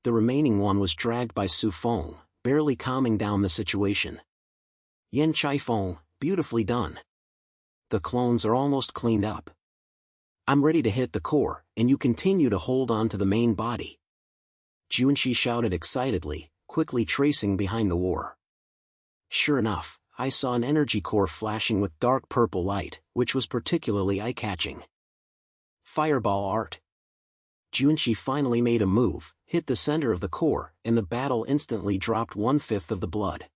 The remaining one was dragged by Su Feng, barely calming down the situation. Yan Chaifeng, beautifully done. The clones are almost cleaned up. I'm ready to hit the core, and you continue to hold on to the main body. Junshi shouted excitedly, quickly tracing behind the war. Sure enough, I saw an energy core flashing with dark purple light, which was particularly eye-catching. Fireball art. Junshi finally made a move, hit the center of the core, and the battle instantly dropped 1/5 of the blood.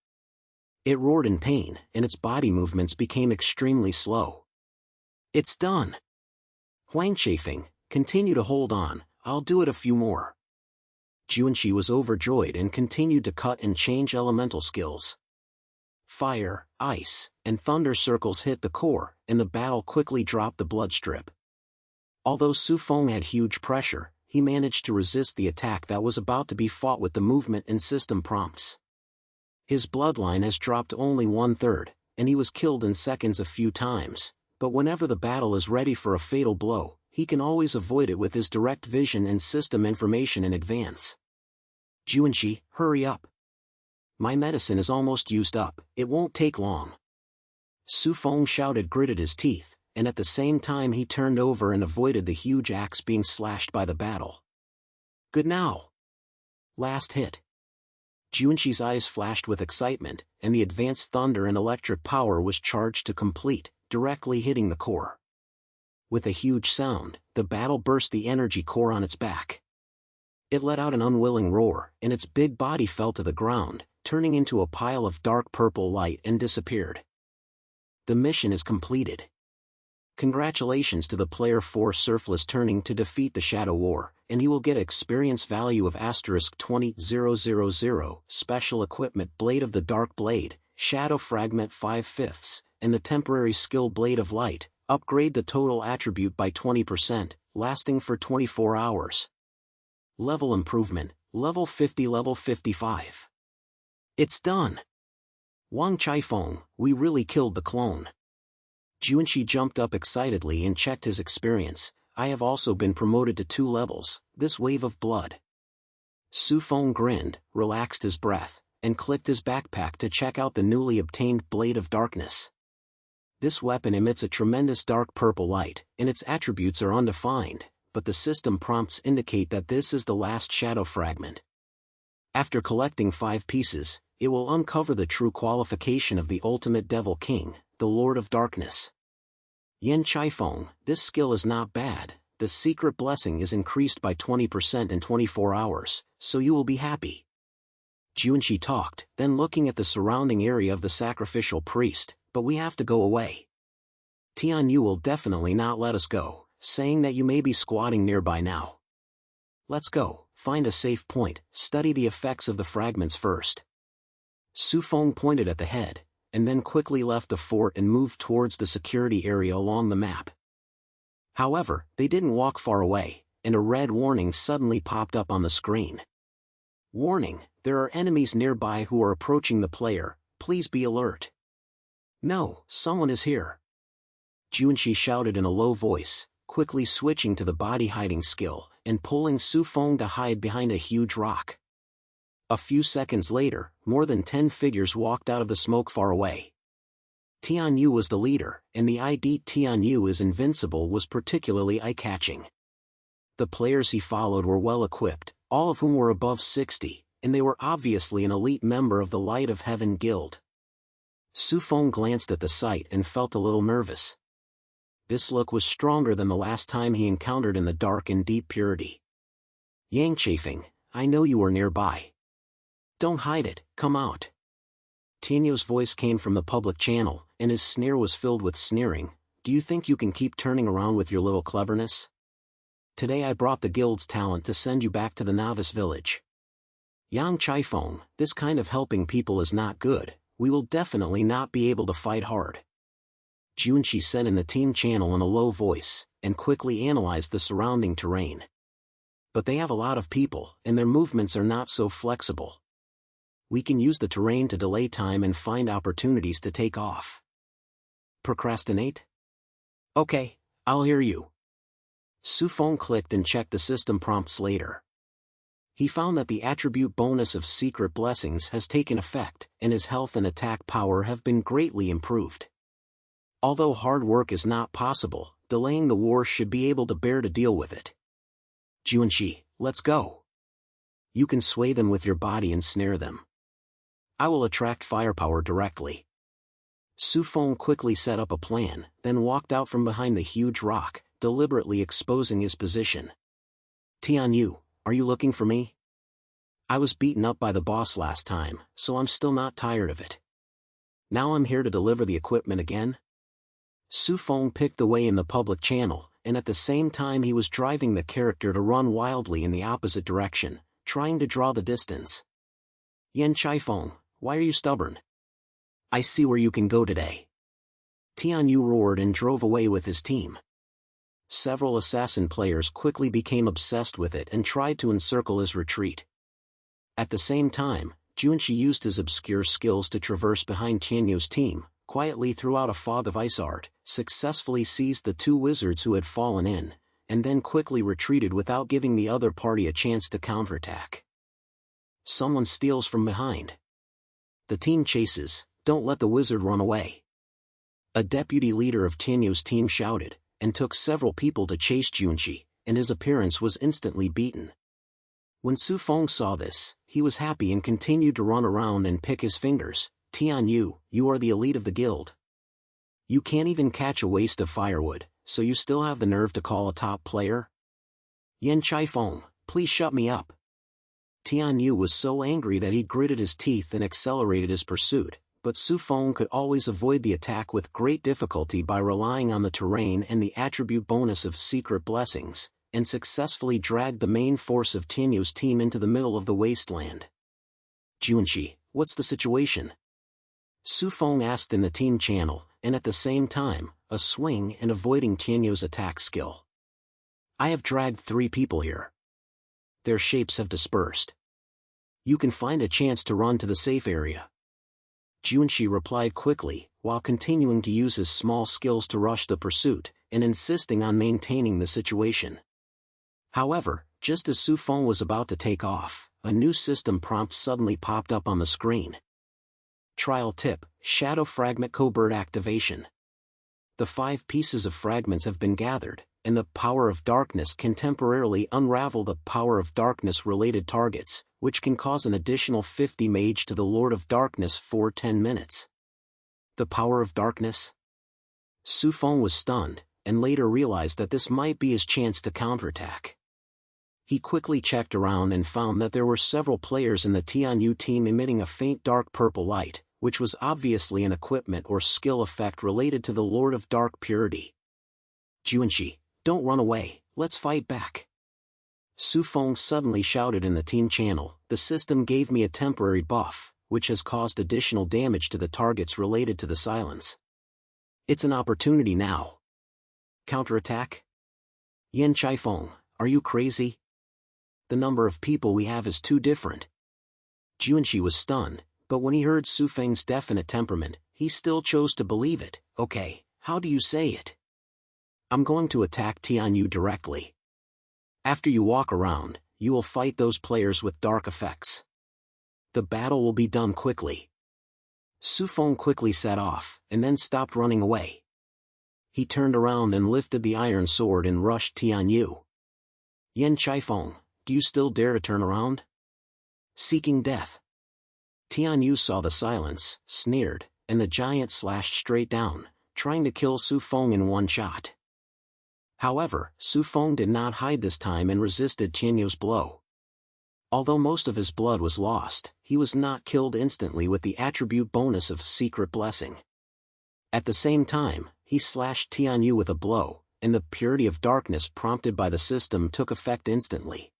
It roared in pain, and its body movements became extremely slow. It's done. Huang chafing, continue to hold on, I'll do it a few more. Junshi was overjoyed and continued to cut and change elemental skills. Fire, ice, and thunder circles hit the core, and the battle quickly dropped the blood strip. Although Su Feng had huge pressure, he managed to resist the attack that was about to be fought with the movement and system prompts. His bloodline has dropped only 1/3, and he was killed in seconds a few times, but whenever the battle is ready for a fatal blow, he can always avoid it with his direct vision and system information in advance. Junshi, hurry up. My medicine is almost used up, it won't take long. Su Feng shouted, gritted his teeth, and at the same time he turned over and avoided the huge axe being slashed by the battle. Good now. Last hit. Junshi's eyes flashed with excitement, and the advanced thunder and electric power was charged to complete, directly hitting the core. With a huge sound, the battle burst the energy core on its back. It let out an unwilling roar, and its big body fell to the ground, turning into a pile of dark purple light and disappeared. The mission is completed. Congratulations to the player 4 Surfless turning to defeat the Shadow War, and he will get experience value of *20,000, special equipment Blade of the Dark Blade, Shadow Fragment 5/5, and the temporary skill Blade of Light, upgrade the total attribute by 20%, lasting for 24 hours. Level improvement, level 50, level 55. It's done! Wang Chaifeng, we really killed the clone. Junshi jumped up excitedly and checked his experience. I have also been promoted to 2 levels, this wave of blood. Su Feng grinned, relaxed his breath, and clicked his backpack to check out the newly obtained Blade of Darkness. This weapon emits a tremendous dark purple light, and its attributes are undefined, but the system prompts indicate that this is the last shadow fragment. After collecting 5 pieces, it will uncover the true qualification of the ultimate Devil King, the Lord of Darkness. Yan Chaifeng, this skill is not bad. The secret blessing is increased by 20% in 24 hours, so you will be happy. Junshi talked, then looking at the surrounding area of the sacrificial priest, but we have to go away. Tianyu will definitely not let us go, saying that you may be squatting nearby now. Let's go, find a safe point, study the effects of the fragments first. Su Feng pointed at the head, and then quickly left the fort and moved towards the security area along the map. However, they didn't walk far away, and a red warning suddenly popped up on the screen. Warning, there are enemies nearby who are approaching the player, please be alert. No, someone is here. Junshi shouted in a low voice, quickly switching to the body hiding skill, and pulling Su Feng to hide behind a huge rock. A few seconds later, more than 10 figures walked out of the smoke far away. Tianyu was the leader, and the ID Tianyu is invincible was particularly eye-catching. The players he followed were well equipped, all of whom were above 60, and they were obviously an elite member of the Light of Heaven Guild. Su Feng glanced at the sight and felt a little nervous. This look was stronger than the last time he encountered in the dark and deep purity. Yang Chafing, I know you are nearby. Don't hide it, come out. Tianyu's voice came from the public channel, and his sneer was filled with sneering. Do you think you can keep turning around with your little cleverness? Today I brought the guild's talent to send you back to the novice village. Yang Chaifeng, this kind of helping people is not good, we will definitely not be able to fight hard. Junshi said in the team channel in a low voice, and quickly analyzed the surrounding terrain. But they have a lot of people, and their movements are not so flexible. We can use the terrain to delay time and find opportunities to take off. Procrastinate? Okay, I'll hear you. Su Feng clicked and checked the system prompts later. He found that the attribute bonus of secret blessings has taken effect, and his health and attack power have been greatly improved. Although hard work is not possible, delaying the war should be able to bear to deal with it. Junshi, let's go. You can sway them with your body and snare them. I will attract firepower directly. Su Feng quickly set up a plan, then walked out from behind the huge rock, deliberately exposing his position. Tian Yu, are you looking for me? I was beaten up by the boss last time, so I'm still not tired of it. Now I'm here to deliver the equipment again? Su Feng picked the way in the public channel, and at the same time he was driving the character to run wildly in the opposite direction, trying to draw the distance. Yan Chaifeng, why are you stubborn? I see where you can go today. Tian Yu roared and drove away with his team. Several assassin players quickly became obsessed with it and tried to encircle his retreat. At the same time, Junshi used his obscure skills to traverse behind Tian Yu's team, quietly threw out a fog of ice art, successfully seized the two wizards who had fallen in, and then quickly retreated without giving the other party a chance to counterattack. Someone steals from behind. The team chases, don't let the wizard run away. A deputy leader of Tian Yu's team shouted, and took several people to chase Junshi, and his appearance was instantly beaten. When Su Feng saw this, he was happy and continued to run around and pick his fingers. Tian Yu, you are the elite of the guild. You can't even catch a waste of firewood, so you still have the nerve to call a top player? Yan Chaifeng, please shut me up. Tian Yu was so angry that he gritted his teeth and accelerated his pursuit, but Su Feng could always avoid the attack with great difficulty by relying on the terrain and the attribute bonus of secret blessings, and successfully dragged the main force of Tian Yu's team into the middle of the wasteland. Junshi, what's the situation? Su Feng asked in the team channel, and at the same time, a swing and avoiding Tian Yu's attack skill. I have dragged 3 people here. Their shapes have dispersed. You can find a chance to run to the safe area. Junshi replied quickly, while continuing to use his small skills to rush the pursuit, and insisting on maintaining the situation. However, just as Su Feng was about to take off, a new system prompt suddenly popped up on the screen. Trial tip, Shadow Fragment Cobert activation. The 5 pieces of fragments have been gathered, and the Power of Darkness can temporarily unravel the Power of Darkness-related targets, which can cause an additional 50 mage to the Lord of Darkness for 10 minutes. The Power of Darkness? Su Feng was stunned, and later realized that this might be his chance to counterattack. He quickly checked around and found that there were several players in the Tian Yu team emitting a faint dark purple light, which was obviously an equipment or skill effect related to the Lord of Dark Purity. Junshi, don't run away, let's fight back. Su Feng suddenly shouted in the team channel, the system gave me a temporary buff, which has caused additional damage to the targets related to the silence. It's an opportunity now. Counterattack? Yan Chaifeng, are you crazy? The number of people we have is too different. Junshi was stunned, but when he heard Su Feng's definite temperament, he still chose to believe it. Okay, how do you say it? I'm going to attack Tian Yu directly. After you walk around, you will fight those players with dark effects. The battle will be done quickly. Su Feng quickly set off, and then stopped running away. He turned around and lifted the iron sword and rushed Tian Yu. Yan Chaifeng, do you still dare to turn around? Seeking death. Tian Yu saw the silence, sneered, and the giant slashed straight down, trying to kill Su Feng in one shot. However, Su Feng did not hide this time and resisted Tian Yu's blow. Although most of his blood was lost, he was not killed instantly with the attribute bonus of Secret Blessing. At the same time, he slashed Tian Yu with a blow, and the Purity of Darkness prompted by the system took effect instantly.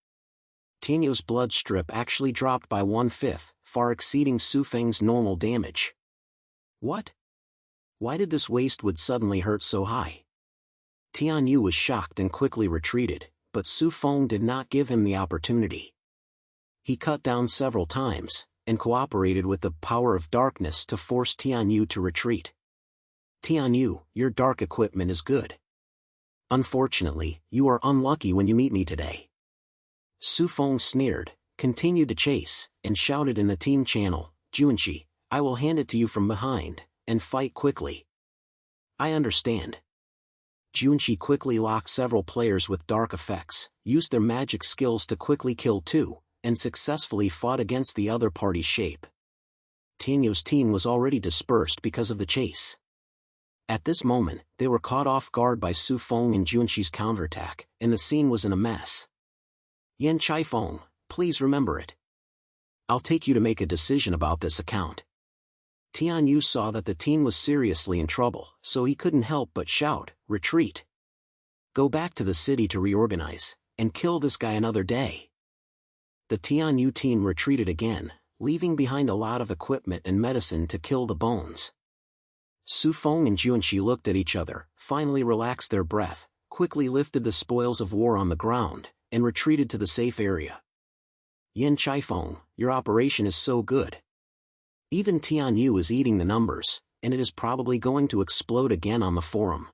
Tian Yu's blood strip actually dropped by 1/5, far exceeding Su Feng's normal damage. What? Why did this waste would suddenly hurt so high? Tian Yu was shocked and quickly retreated, but Su Feng did not give him the opportunity. He cut down several times, and cooperated with the Power of Darkness to force Tian Yu to retreat. Tian Yu, your dark equipment is good. Unfortunately, you are unlucky when you meet me today. Su Feng sneered, continued to chase, and shouted in the team channel, "Junshi, I will hand it to you from behind, and fight quickly." "I understand." Junshi quickly locked several players with dark effects, used their magic skills to quickly kill two, and successfully fought against the other party's shape. Tianyo's team was already dispersed because of the chase. At this moment, they were caught off guard by Su Feng and Junshi's counterattack, and the scene was in a mess. "Yan Chaifeng, please remember it. I'll take you to make a decision about this account." Tian Yu saw that the team was seriously in trouble, so he couldn't help but shout, "Retreat! Go back to the city to reorganize, and kill this guy another day." The Tian Yu team retreated again, leaving behind a lot of equipment and medicine to kill the bones. Su Feng and Junshi looked at each other, finally relaxed their breath, quickly lifted the spoils of war on the ground, and retreated to the safe area. "Yan Chaifeng, your operation is so good. Even Tian Yu is eating the numbers, and it is probably going to explode again on the forum."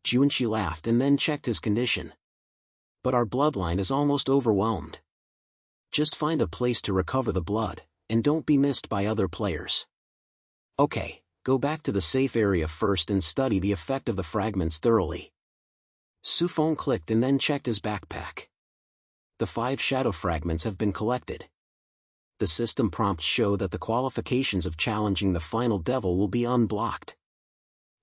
Junshi laughed and then checked his condition. "But our bloodline is almost overwhelmed. Just find a place to recover the blood, and don't be missed by other players. Okay, go back to the safe area first and study the effect of the fragments thoroughly." Su Feng clicked and then checked his backpack. The 5 shadow fragments have been collected. The system prompts show that the qualifications of challenging the final devil will be unblocked.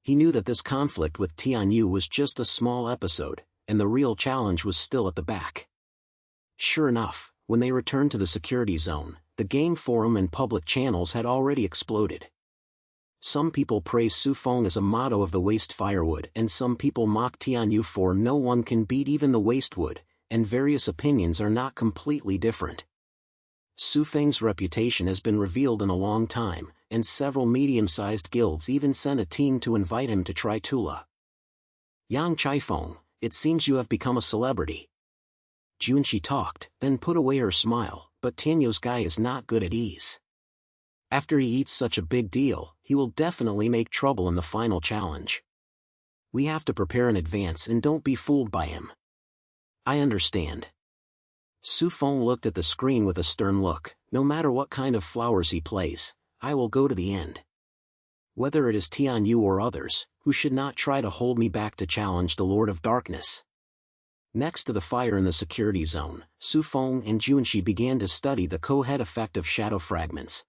He knew that this conflict with Tian Yu was just a small episode, and the real challenge was still at the back. Sure enough, when they returned to the security zone, the game forum and public channels had already exploded. Some people praise Su Feng as a motto of the waste firewood, and some people mock Tian Yu for "no one can beat even the waste wood," and various opinions are not completely different. Su Feng's reputation has been revealed in a long time, and several medium-sized guilds even sent a team to invite him to try Tula. "Yang Chaifeng, it seems you have become a celebrity." Junshi talked, then put away her smile, but Tianyo's guy is not good at ease. After he eats such a big deal, he will definitely make trouble in the final challenge. We have to prepare in advance and don't be fooled by him. "I understand." Su Feng looked at the screen with a stern look. "No matter what kind of flowers he plays, I will go to the end. Whether it is Tian Yu or others, who should not try to hold me back to challenge the Lord of Darkness." Next to the fire in the security zone, Su Feng and Junshi began to study the co-head effect of shadow fragments.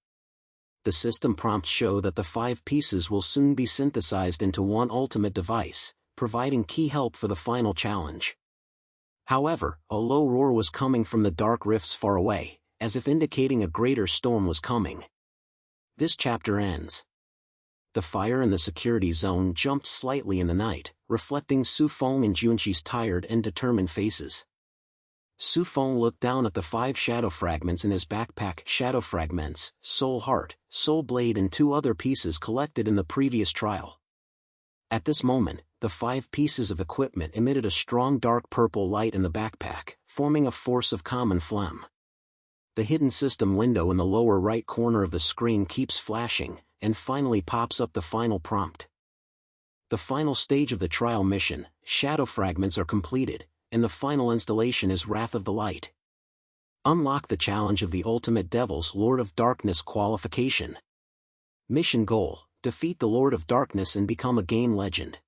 The system prompts show that the 5 pieces will soon be synthesized into one ultimate device, providing key help for the final challenge. However, a low roar was coming from the dark rifts far away, as if indicating a greater storm was coming. This chapter ends. The fire in the security zone jumped slightly in the night, reflecting Su Feng and Junshi's tired and determined faces. Su Feng looked down at the 5 shadow fragments in his backpack. Shadow fragments, soul heart, soul blade and 2 other pieces collected in the previous trial. At this moment, the 5 pieces of equipment emitted a strong dark purple light in the backpack, forming a force of common phlegm. The hidden system window in the lower right corner of the screen keeps flashing, and finally pops up the final prompt. The final stage of the trial mission, shadow fragments are completed, and the final installation is Wrath of the Light. Unlock the challenge of the Ultimate Devil's Lord of Darkness qualification. Mission goal: defeat the Lord of Darkness and become a game legend.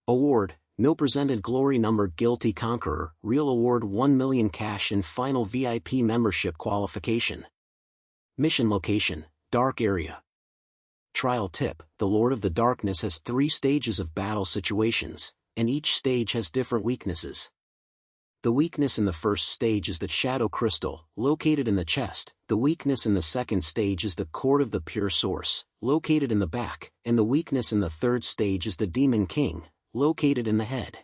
Award: no presented glory numbered guilty conqueror, real award 1 million cash and final VIP membership qualification. Mission location: dark area. Trial tip: the Lord of the Darkness has 3 stages of battle situations, and each stage has different weaknesses. The weakness in the first stage is the Shadow Crystal, located in the chest. The weakness in the second stage is the Cord of the Pure Source, located in the back, and the weakness in the third stage is the Demon King, located in the head.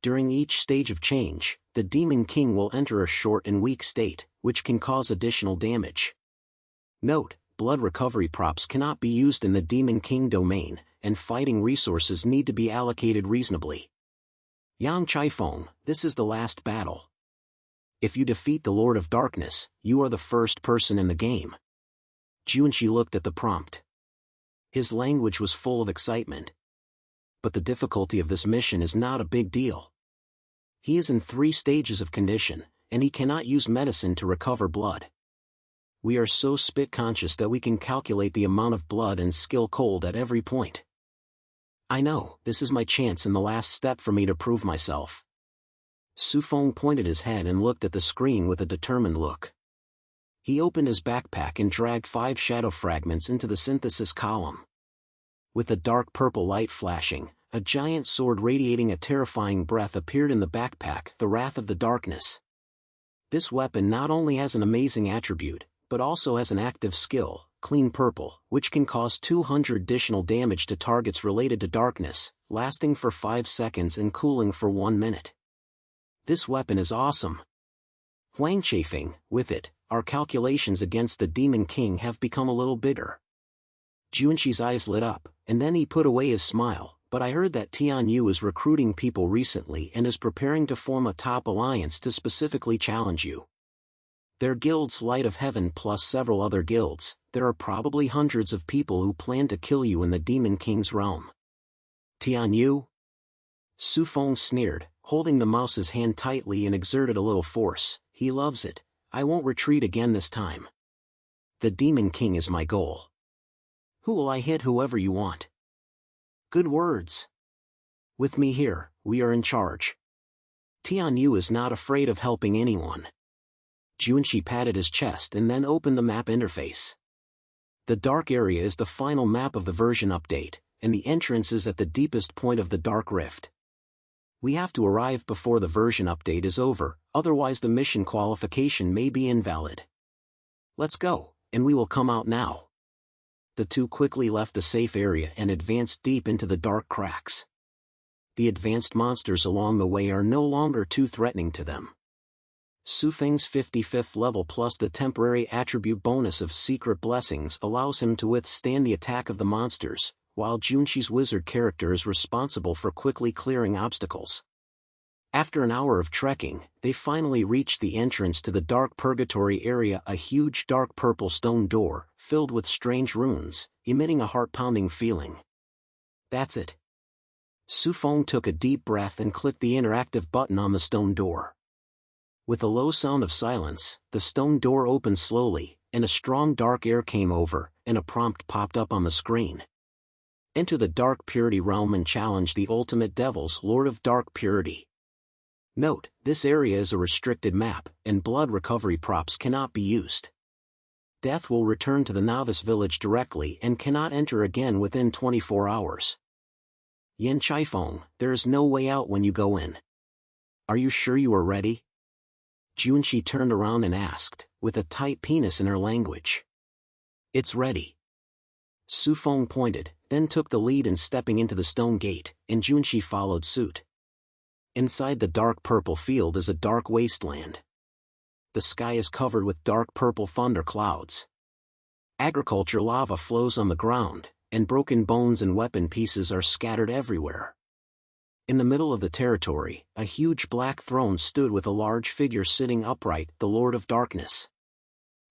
During each stage of change, the Demon King will enter a short and weak state, which can cause additional damage. Note: blood recovery props cannot be used in the Demon King domain, and fighting resources need to be allocated reasonably. Yang Chaifeng, this is the last battle. If you defeat the Lord of Darkness, you are the first person in the game. Junshi looked at the prompt. His language was full of excitement. But the difficulty of this mission is not a big deal. He is in 3 stages of condition, and he cannot use medicine to recover blood. We are so spit conscious that we can calculate the amount of blood and skill cold at every point. I know, this is my chance and the last step for me to prove myself. Su Feng pointed his head and looked at the screen with a determined look. He opened his backpack and dragged 5 shadow fragments into the synthesis column. With a dark purple light flashing, a giant sword radiating a terrifying breath appeared in the backpack, the Wrath of the Darkness. This weapon not only has an amazing attribute, but also has an active skill, Clean Purple, which can cause 200 additional damage to targets related to darkness, lasting for 5 seconds and cooling for 1 minute. This weapon is awesome. Huang chafing, with it, our calculations against the Demon King have become a little bigger. Junqi's eyes lit up, and then he put away his smile, but I heard that Tian Yu is recruiting people recently and is preparing to form a top alliance to specifically challenge you. Their guild's Light of Heaven plus several other guilds, there are probably hundreds of people who plan to kill you in the Demon King's realm. Tian Yu? Su Feng sneered, holding the mouse's hand tightly and exerted a little force. He loves it. I won't retreat again this time. The Demon King is my goal. Who will I hit? Whoever you want. Good words. With me here, we are in charge. Tian Yu is not afraid of helping anyone. Junqi patted his chest and then opened the map interface. The dark area is the final map of the version update, and the entrance is at the deepest point of the Dark Rift. We have to arrive before the version update is over, otherwise the mission qualification may be invalid. Let's go, and we will come out now. The two quickly left the safe area and advanced deep into the dark cracks. The advanced monsters along the way are no longer too threatening to them. Su Feng's 55th level plus the temporary attribute bonus of Secret Blessings allows him to withstand the attack of the monsters, while Junqi's wizard character is responsible for quickly clearing obstacles. After an hour of trekking, they finally reached the entrance to the dark purgatory area, a huge dark purple stone door, filled with strange runes, emitting a heart-pounding feeling. That's it. Su Feng took a deep breath and clicked the interactive button on the stone door. With a low sound of silence, the stone door opened slowly, and a strong dark air came over, and a prompt popped up on the screen. Enter the Dark Purity realm and challenge the ultimate devils, Lord of Dark Purity. Note, this area is a restricted map, and blood recovery props cannot be used. Death will return to the novice village directly and cannot enter again within 24 hours. Yan Chaifeng, there is no way out when you go in. Are you sure you are ready? Junqi turned around and asked, with a tight penis in her language. It's ready. Su Feng pointed, then took the lead in stepping into the stone gate, and Junqi followed suit. Inside the dark purple field is a dark wasteland. The sky is covered with dark purple thunder clouds. Agriculture lava flows on the ground, and broken bones and weapon pieces are scattered everywhere. In the middle of the territory, a huge black throne stood with a large figure sitting upright, the Lord of Darkness.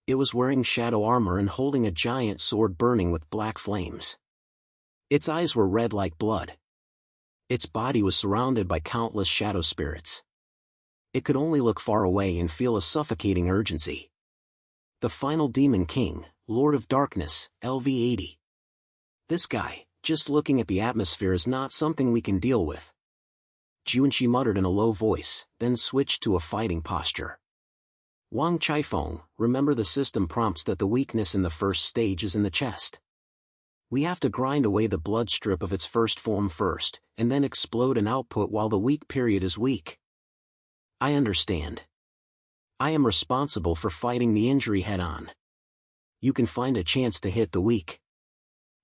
It was wearing shadow armor and holding a giant sword burning with black flames. Its eyes were red like blood. Its body was surrounded by countless shadow spirits. It could only look far away and feel a suffocating urgency. The final Demon King, Lord of Darkness, LV-80. This guy, just looking at the atmosphere is not something we can deal with. Junqi muttered in a low voice, then switched to a fighting posture. Wang Chaifeng, remember the system prompts that the weakness in the first stage is in the chest. We have to grind away the blood strip of its first form first, and then explode an output while the weak period is weak. I understand. I am responsible for fighting the injury head-on. You can find a chance to hit the weak.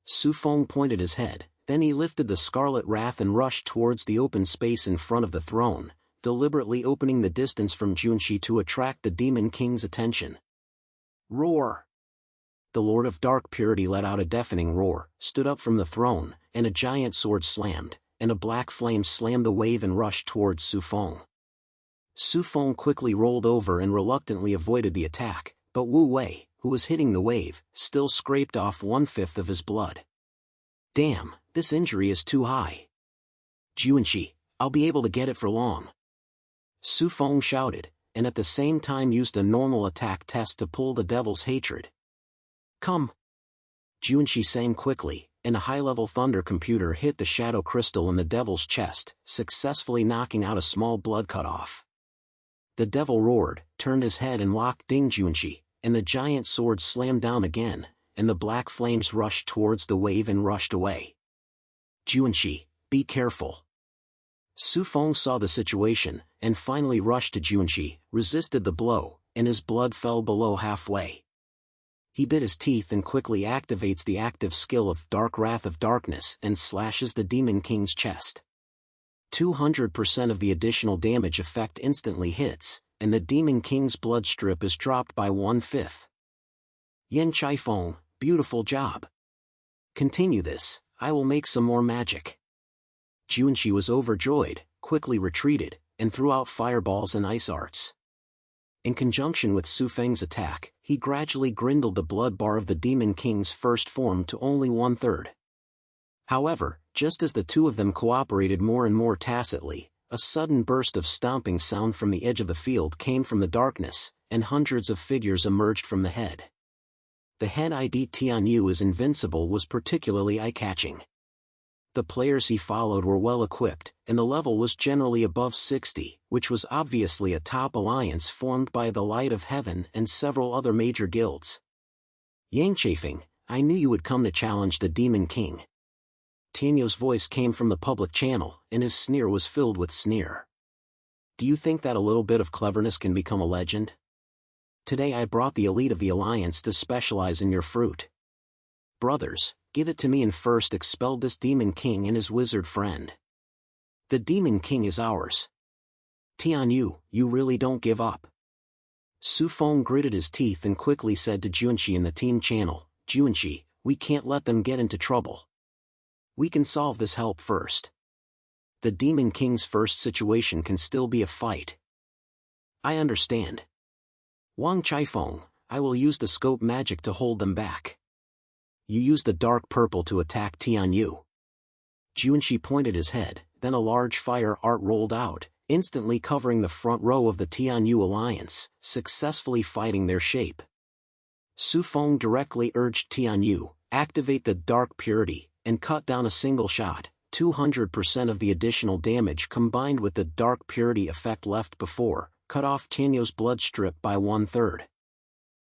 Su Feng pointed his head, then he lifted the Scarlet Wrath and rushed towards the open space in front of the throne, deliberately opening the distance from Junqi to attract the Demon King's attention. Roar! The Lord of Dark Purity let out a deafening roar, stood up from the throne, and a giant sword slammed, and a black flame slammed the wave and rushed towards Su Feng. Su Feng quickly rolled over and reluctantly avoided the attack, but Wu Wei, who was hitting the wave, still scraped off 1/5 of his blood. Damn, this injury is too high. Junqi, I'll be able to get it for long. Su Feng shouted, and at the same time used a normal attack test to pull the devil's hatred. Come! Junshi sang quickly, and a high-level thunder computer hit the shadow crystal in the devil's chest, successfully knocking out a small blood cut-off. The devil roared, turned his head and locked Ding Junshi, and the giant sword slammed down again, and the black flames rushed towards the wave and rushed away. Junshi, be careful. Su Feng saw the situation, and finally rushed to Junshi, resisted the blow, and his blood fell below halfway. He bit his teeth and quickly activates the active skill of Dark Wrath of Darkness and slashes the Demon King's chest. 200% of the additional damage effect instantly hits, and the Demon King's blood strip is dropped by 1/5. Yan Chaifeng, beautiful job. Continue this, I will make some more magic. Junshi was overjoyed, quickly retreated, and threw out fireballs and ice arts. In conjunction with Su Feng's attack, he gradually dwindled the blood bar of the Demon King's first form to only 1/3. However, just as the two of them cooperated more and more tacitly, a sudden burst of stomping sound from the edge of the field came from the darkness, and hundreds of figures emerged from the head. The head ID Tianyu is invincible was particularly eye-catching. The players he followed were well equipped, and the level was generally above 60, which was obviously a top alliance formed by the Light of Heaven and several other major guilds. Yang Chaifeng, I knew you would come to challenge the Demon King. Tianyu's voice came from the public channel, and his sneer was filled with sneer. Do you think that a little bit of cleverness can become a legend? Today I brought the elite of the alliance to specialize in your fruit. Brothers, give it to me and first expel this Demon King and his wizard friend. The Demon King is ours. Tianyu, you really don't give up. Su Feng gritted his teeth and quickly said to Junshi in the team channel, Junshi, we can't let them get into trouble. We can solve this help first. The Demon King's first situation can still be a fight. I understand. Wang Chaifeng, I will use the scope magic to hold them back. You use the dark purple to attack Tianyu. Junshi pointed his head, then a large fire art rolled out, instantly covering the front row of the Tianyu alliance, successfully fighting their shape. Su Feng directly urged Tianyu, activate the dark purity, and cut down a single shot. 200% of the additional damage combined with the dark purity effect left before, cut off Tianyu's blood strip by 1/3.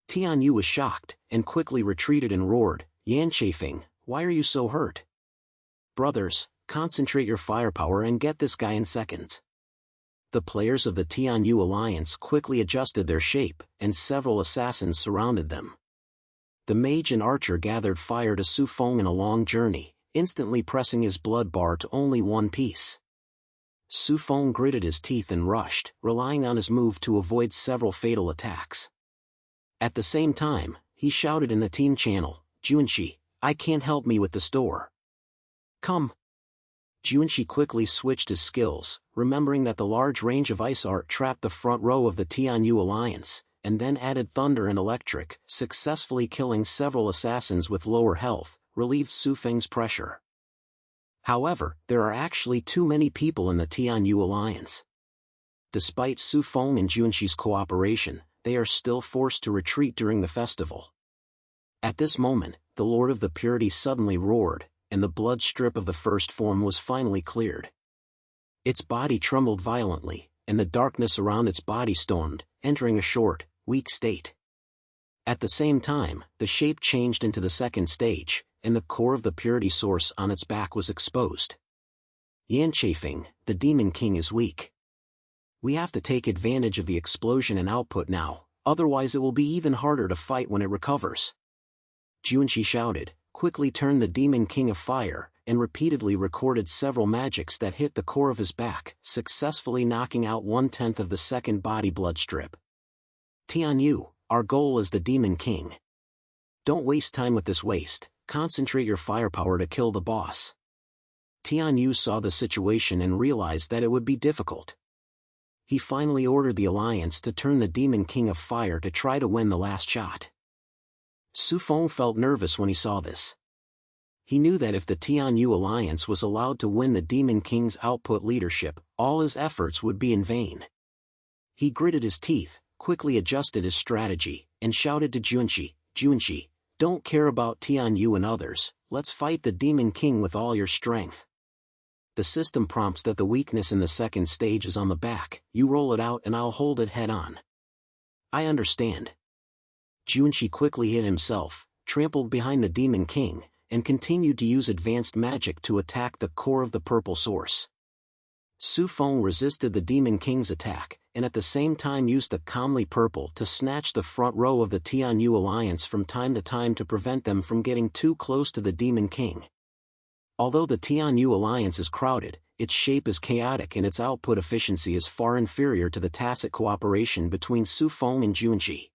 Tianyu was shocked, and quickly retreated and roared, Yan Chaifeng, why are you so hurt? Brothers, concentrate your firepower and get this guy in seconds. The players of the Tianyu alliance quickly adjusted their shape, and several assassins surrounded them. The mage and archer gathered fire to Su Feng in a long journey, instantly pressing his blood bar to only 1 piece. Su Feng gritted his teeth and rushed, relying on his move to avoid several fatal attacks. At the same time, he shouted in the team channel, Junshi, I can't help me with the store. Come. Junshi quickly switched his skills, remembering that the large range of ice art trapped the front row of the Tianyu alliance, and then added thunder and electric, successfully killing several assassins with lower health, relieved Su Feng's pressure. However, there are actually too many people in the Tianyu alliance. Despite Su Feng and Junshi's cooperation, they are still forced to retreat during the festival. At this moment, the Lord of the Purity suddenly roared, and the blood strip of the first form was finally cleared. Its body trembled violently, and the darkness around its body stormed, entering a short, weak state. At the same time, the shape changed into the second stage, and the core of the purity source on its back was exposed. Yan Chaifeng, the Demon King is weak. We have to take advantage of the explosion and output now, otherwise it will be even harder to fight when it recovers. Junshi shouted, quickly turned the Demon King of Fire, and repeatedly recorded several magics that hit the core of his back, successfully knocking out 1/10 of the second body blood strip. Tianyu, our goal is the Demon King. Don't waste time with this waste, concentrate your firepower to kill the boss. Tianyu saw the situation and realized that it would be difficult. He finally ordered the alliance to turn the Demon King of Fire to try to win the last shot. Su Feng felt nervous when he saw this. He knew that if the Tianyu alliance was allowed to win the Demon King's output leadership, all his efforts would be in vain. He gritted his teeth, quickly adjusted his strategy, and shouted to Junshi, "Junshi, don't care about Tianyu and others, let's fight the Demon King with all your strength." The system prompts that the weakness in the second stage is on the back, you roll it out and I'll hold it head on. I understand. Junshi quickly hid himself, trampled behind the Demon King, and continued to use advanced magic to attack the core of the purple source. Su Feng resisted the Demon King's attack, and at the same time used the Calmly Purple to snatch the front row of the Tianyu alliance from time to time to prevent them from getting too close to the Demon King. Although the Tianyu alliance is crowded, its shape is chaotic and its output efficiency is far inferior to the tacit cooperation between Su Feng and Junshi.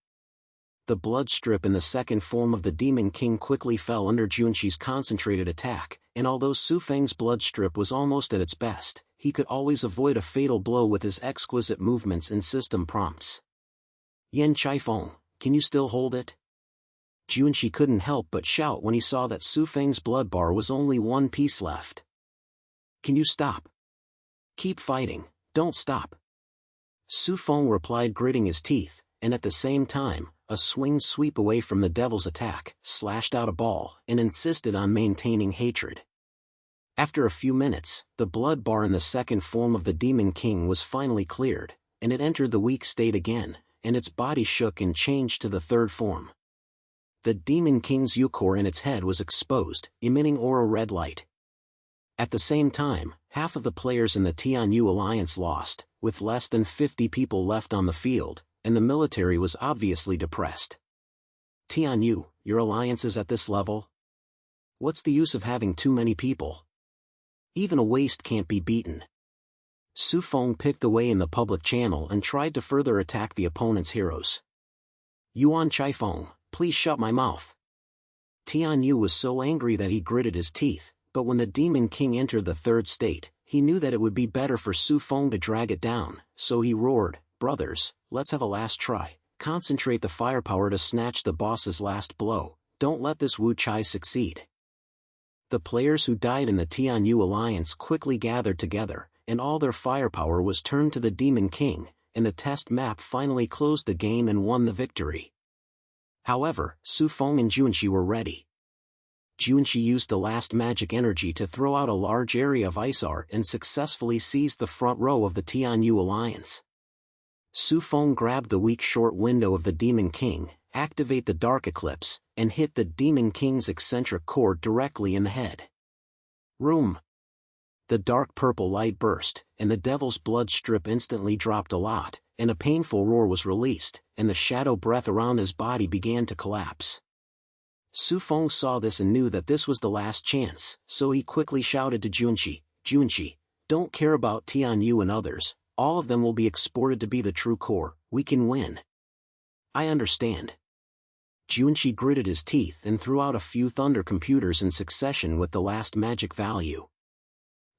The blood strip in the second form of the Demon King quickly fell under Junshi's concentrated attack, and although Su Feng's blood strip was almost at its best, he could always avoid a fatal blow with his exquisite movements and system prompts. "Yan Chaifeng, can you still hold it?" Junshi couldn't help but shout when he saw that Su Feng's blood bar was only one piece left. "Can you stop? Keep fighting, don't stop." Su Feng replied, gritting his teeth, and at the same time, a swing sweep away from the devil's attack, slashed out a ball, and insisted on maintaining hatred. After a few minutes, the blood bar in the second form of the Demon King was finally cleared, and it entered the weak state again, and its body shook and changed to the third form. The Demon King's U-core in its head was exposed, emitting aura red light. At the same time, half of the players in the Tianyu alliance lost, with less than 50 people left on the field, and the military was obviously depressed. "Tianyu, your alliance is at this level? What's the use of having too many people? Even a waste can't be beaten." Su Feng picked away in the public channel and tried to further attack the opponent's heroes. "Yuan Chaifeng, please shut my mouth." Tianyu was so angry that he gritted his teeth, but when the Demon King entered the third state, he knew that it would be better for Su Feng to drag it down, so he roared, "Brothers, let's have a last try, concentrate the firepower to snatch the boss's last blow, don't let this Wu Chai succeed." The players who died in the Tianyu alliance quickly gathered together, and all their firepower was turned to the Demon King, and the test map finally closed the game and won the victory. However, Su Feng and Junshi were ready. Junshi used the last magic energy to throw out a large area of ice art and successfully seized the front row of the Tianyu alliance. Su Feng grabbed the weak short window of the Demon King, activate the Dark Eclipse, and hit the Demon King's eccentric core directly in the head. Room! The dark purple light burst, and the devil's blood strip instantly dropped a lot, and a painful roar was released, and the shadow breath around his body began to collapse. Su Feng saw this and knew that this was the last chance, so he quickly shouted to Junshi, "Junshi, don't care about Tianyu and others, all of them will be exported to be the true core, we can win." "I understand." Junshi gritted his teeth and threw out a few thunder computers in succession with the last magic value.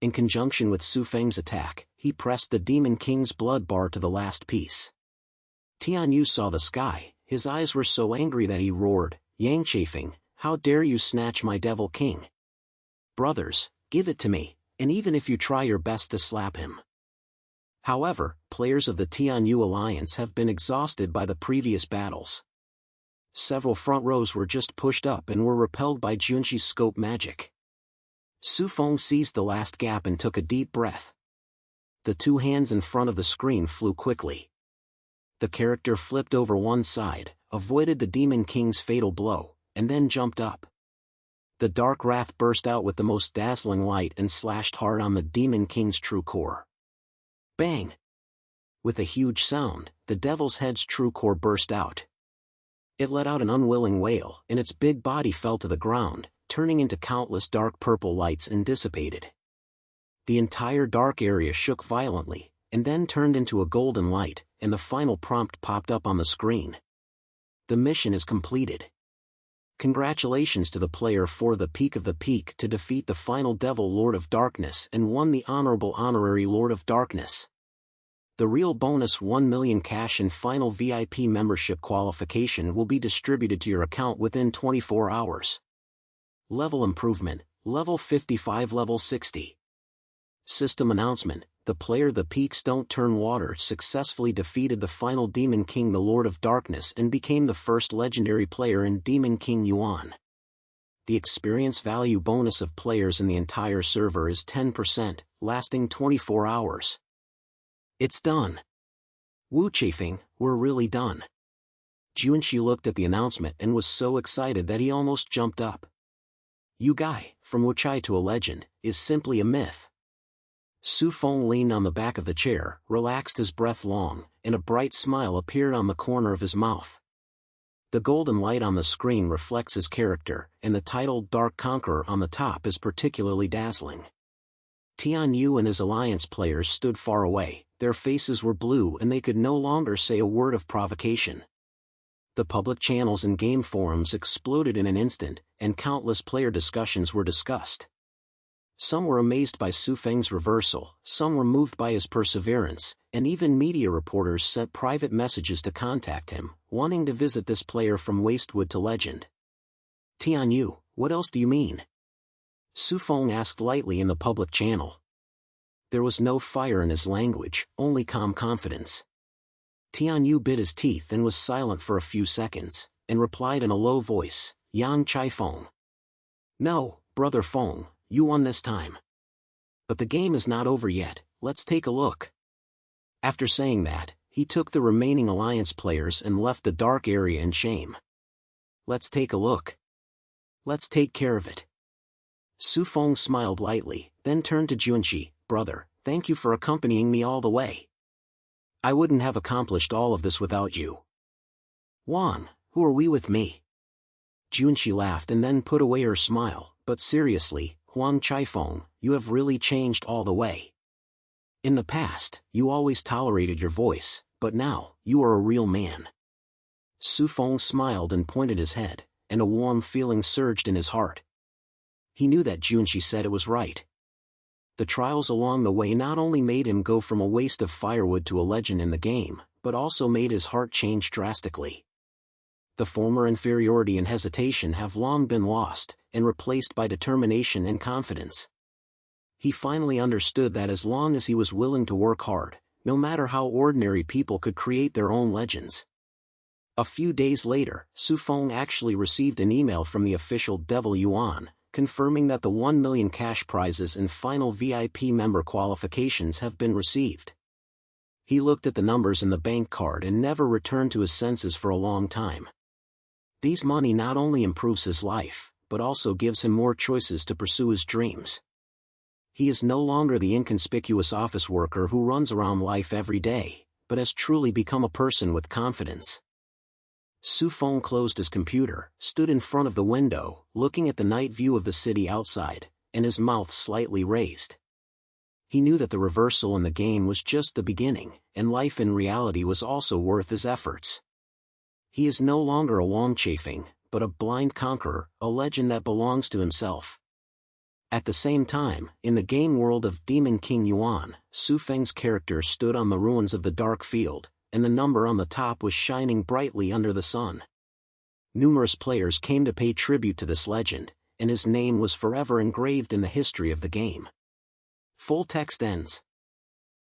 In conjunction with Su Feng's attack, he pressed the Demon King's blood bar to the last piece. Tianyu saw the sky, his eyes were so angry that he roared, "Yang Chafing, how dare you snatch my Devil King? Brothers, give it to me, and even if you try your best to slap him." However, players of the Tianyu alliance have been exhausted by the previous battles. Several front rows were just pushed up and were repelled by Junshi's scope magic. Su Feng seized the last gap and took a deep breath. The two hands in front of the screen flew quickly. The character flipped over one side, avoided the Demon King's fatal blow, and then jumped up. The dark wrath burst out with the most dazzling light and slashed hard on the Demon King's true core. Bang! With a huge sound, the devil's head's true core burst out. It let out an unwilling wail, and its big body fell to the ground, turning into countless dark purple lights and dissipated. The entire dark area shook violently, and then turned into a golden light, and the final prompt popped up on the screen. The mission is completed. Congratulations to the player for the peak of the peak to defeat the final Devil Lord of Darkness and won the honorable honorary Lord of Darkness. The real bonus 1 million cash and final VIP membership qualification will be distributed to your account within 24 hours. Level improvement, level 55, level 60. System announcement, the player The Peaks Don't Turn Water successfully defeated the final Demon King the Lord of Darkness and became the first legendary player in Demon King Yuan. The experience value bonus of players in the entire server is 10%, lasting 24 hours. It's done. Wu Chafing, we're really done. Junshi looked at the announcement and was so excited that he almost jumped up. You guy, from Wuchai to a legend, is simply a myth. Su Feng leaned on the back of the chair, relaxed his breath long, and a bright smile appeared on the corner of his mouth. The golden light on the screen reflects his character, and the title Dark Conqueror on the top is particularly dazzling. Tian Yu and his alliance players stood far away, their faces were blue and they could no longer say a word of provocation. The public channels and game forums exploded in an instant, and countless player discussions were discussed. Some were amazed by Su Feng's reversal, some were moved by his perseverance, and even media reporters sent private messages to contact him, wanting to visit this player from Wastewood to legend. Tian Yu, what else do you mean? Su Feng asked lightly in the public channel. There was no fire in his language, only calm confidence. Tian Yu bit his teeth and was silent for a few seconds, and replied in a low voice, Yang Chai Feng. No, brother Feng, you won this time. But the game is not over yet, let's take a look. After saying that, he took the remaining alliance players and left the dark area in shame. Let's take a look. Let's take care of it. Su Feng smiled lightly, then turned to Junshi, brother, thank you for accompanying me all the way. I wouldn't have accomplished all of this without you. Wang, who are we with me? Junshi laughed and then put away her smile, but seriously, Huang Chaifeng, you have really changed all the way. In the past, you always tolerated your voice, but now, you are a real man. Su Feng smiled and pointed his head, and a warm feeling surged in his heart. He knew that Junshi said it was right. The trials along the way not only made him go from a waste of firewood to a legend in the game, but also made his heart change drastically. The former inferiority and hesitation have long been lost, and replaced by determination and confidence. He finally understood that as long as he was willing to work hard, no matter how ordinary people could create their own legends. A few days later, Su Feng actually received an email from the official Devil Yuan, confirming that the 1 million cash prizes and final VIP member qualifications have been received. He looked at the numbers in the bank card and never returned to his senses for a long time. These money not only improves his life, but also gives him more choices to pursue his dreams. He is no longer the inconspicuous office worker who runs around life every day, but has truly become a person with confidence. Su Feng closed his computer, stood in front of the window, looking at the night view of the city outside, and his mouth slightly raised. He knew that the reversal in the game was just the beginning, and life in reality was also worth his efforts. He is no longer a Wang Chafing, but a blind conqueror, a legend that belongs to himself. At the same time, in the game world of Demon King Yuan, Su Feng's character stood on the ruins of the dark field, and the number on the top was shining brightly under the sun. Numerous players came to pay tribute to this legend, and his name was forever engraved in the history of the game. Full text ends.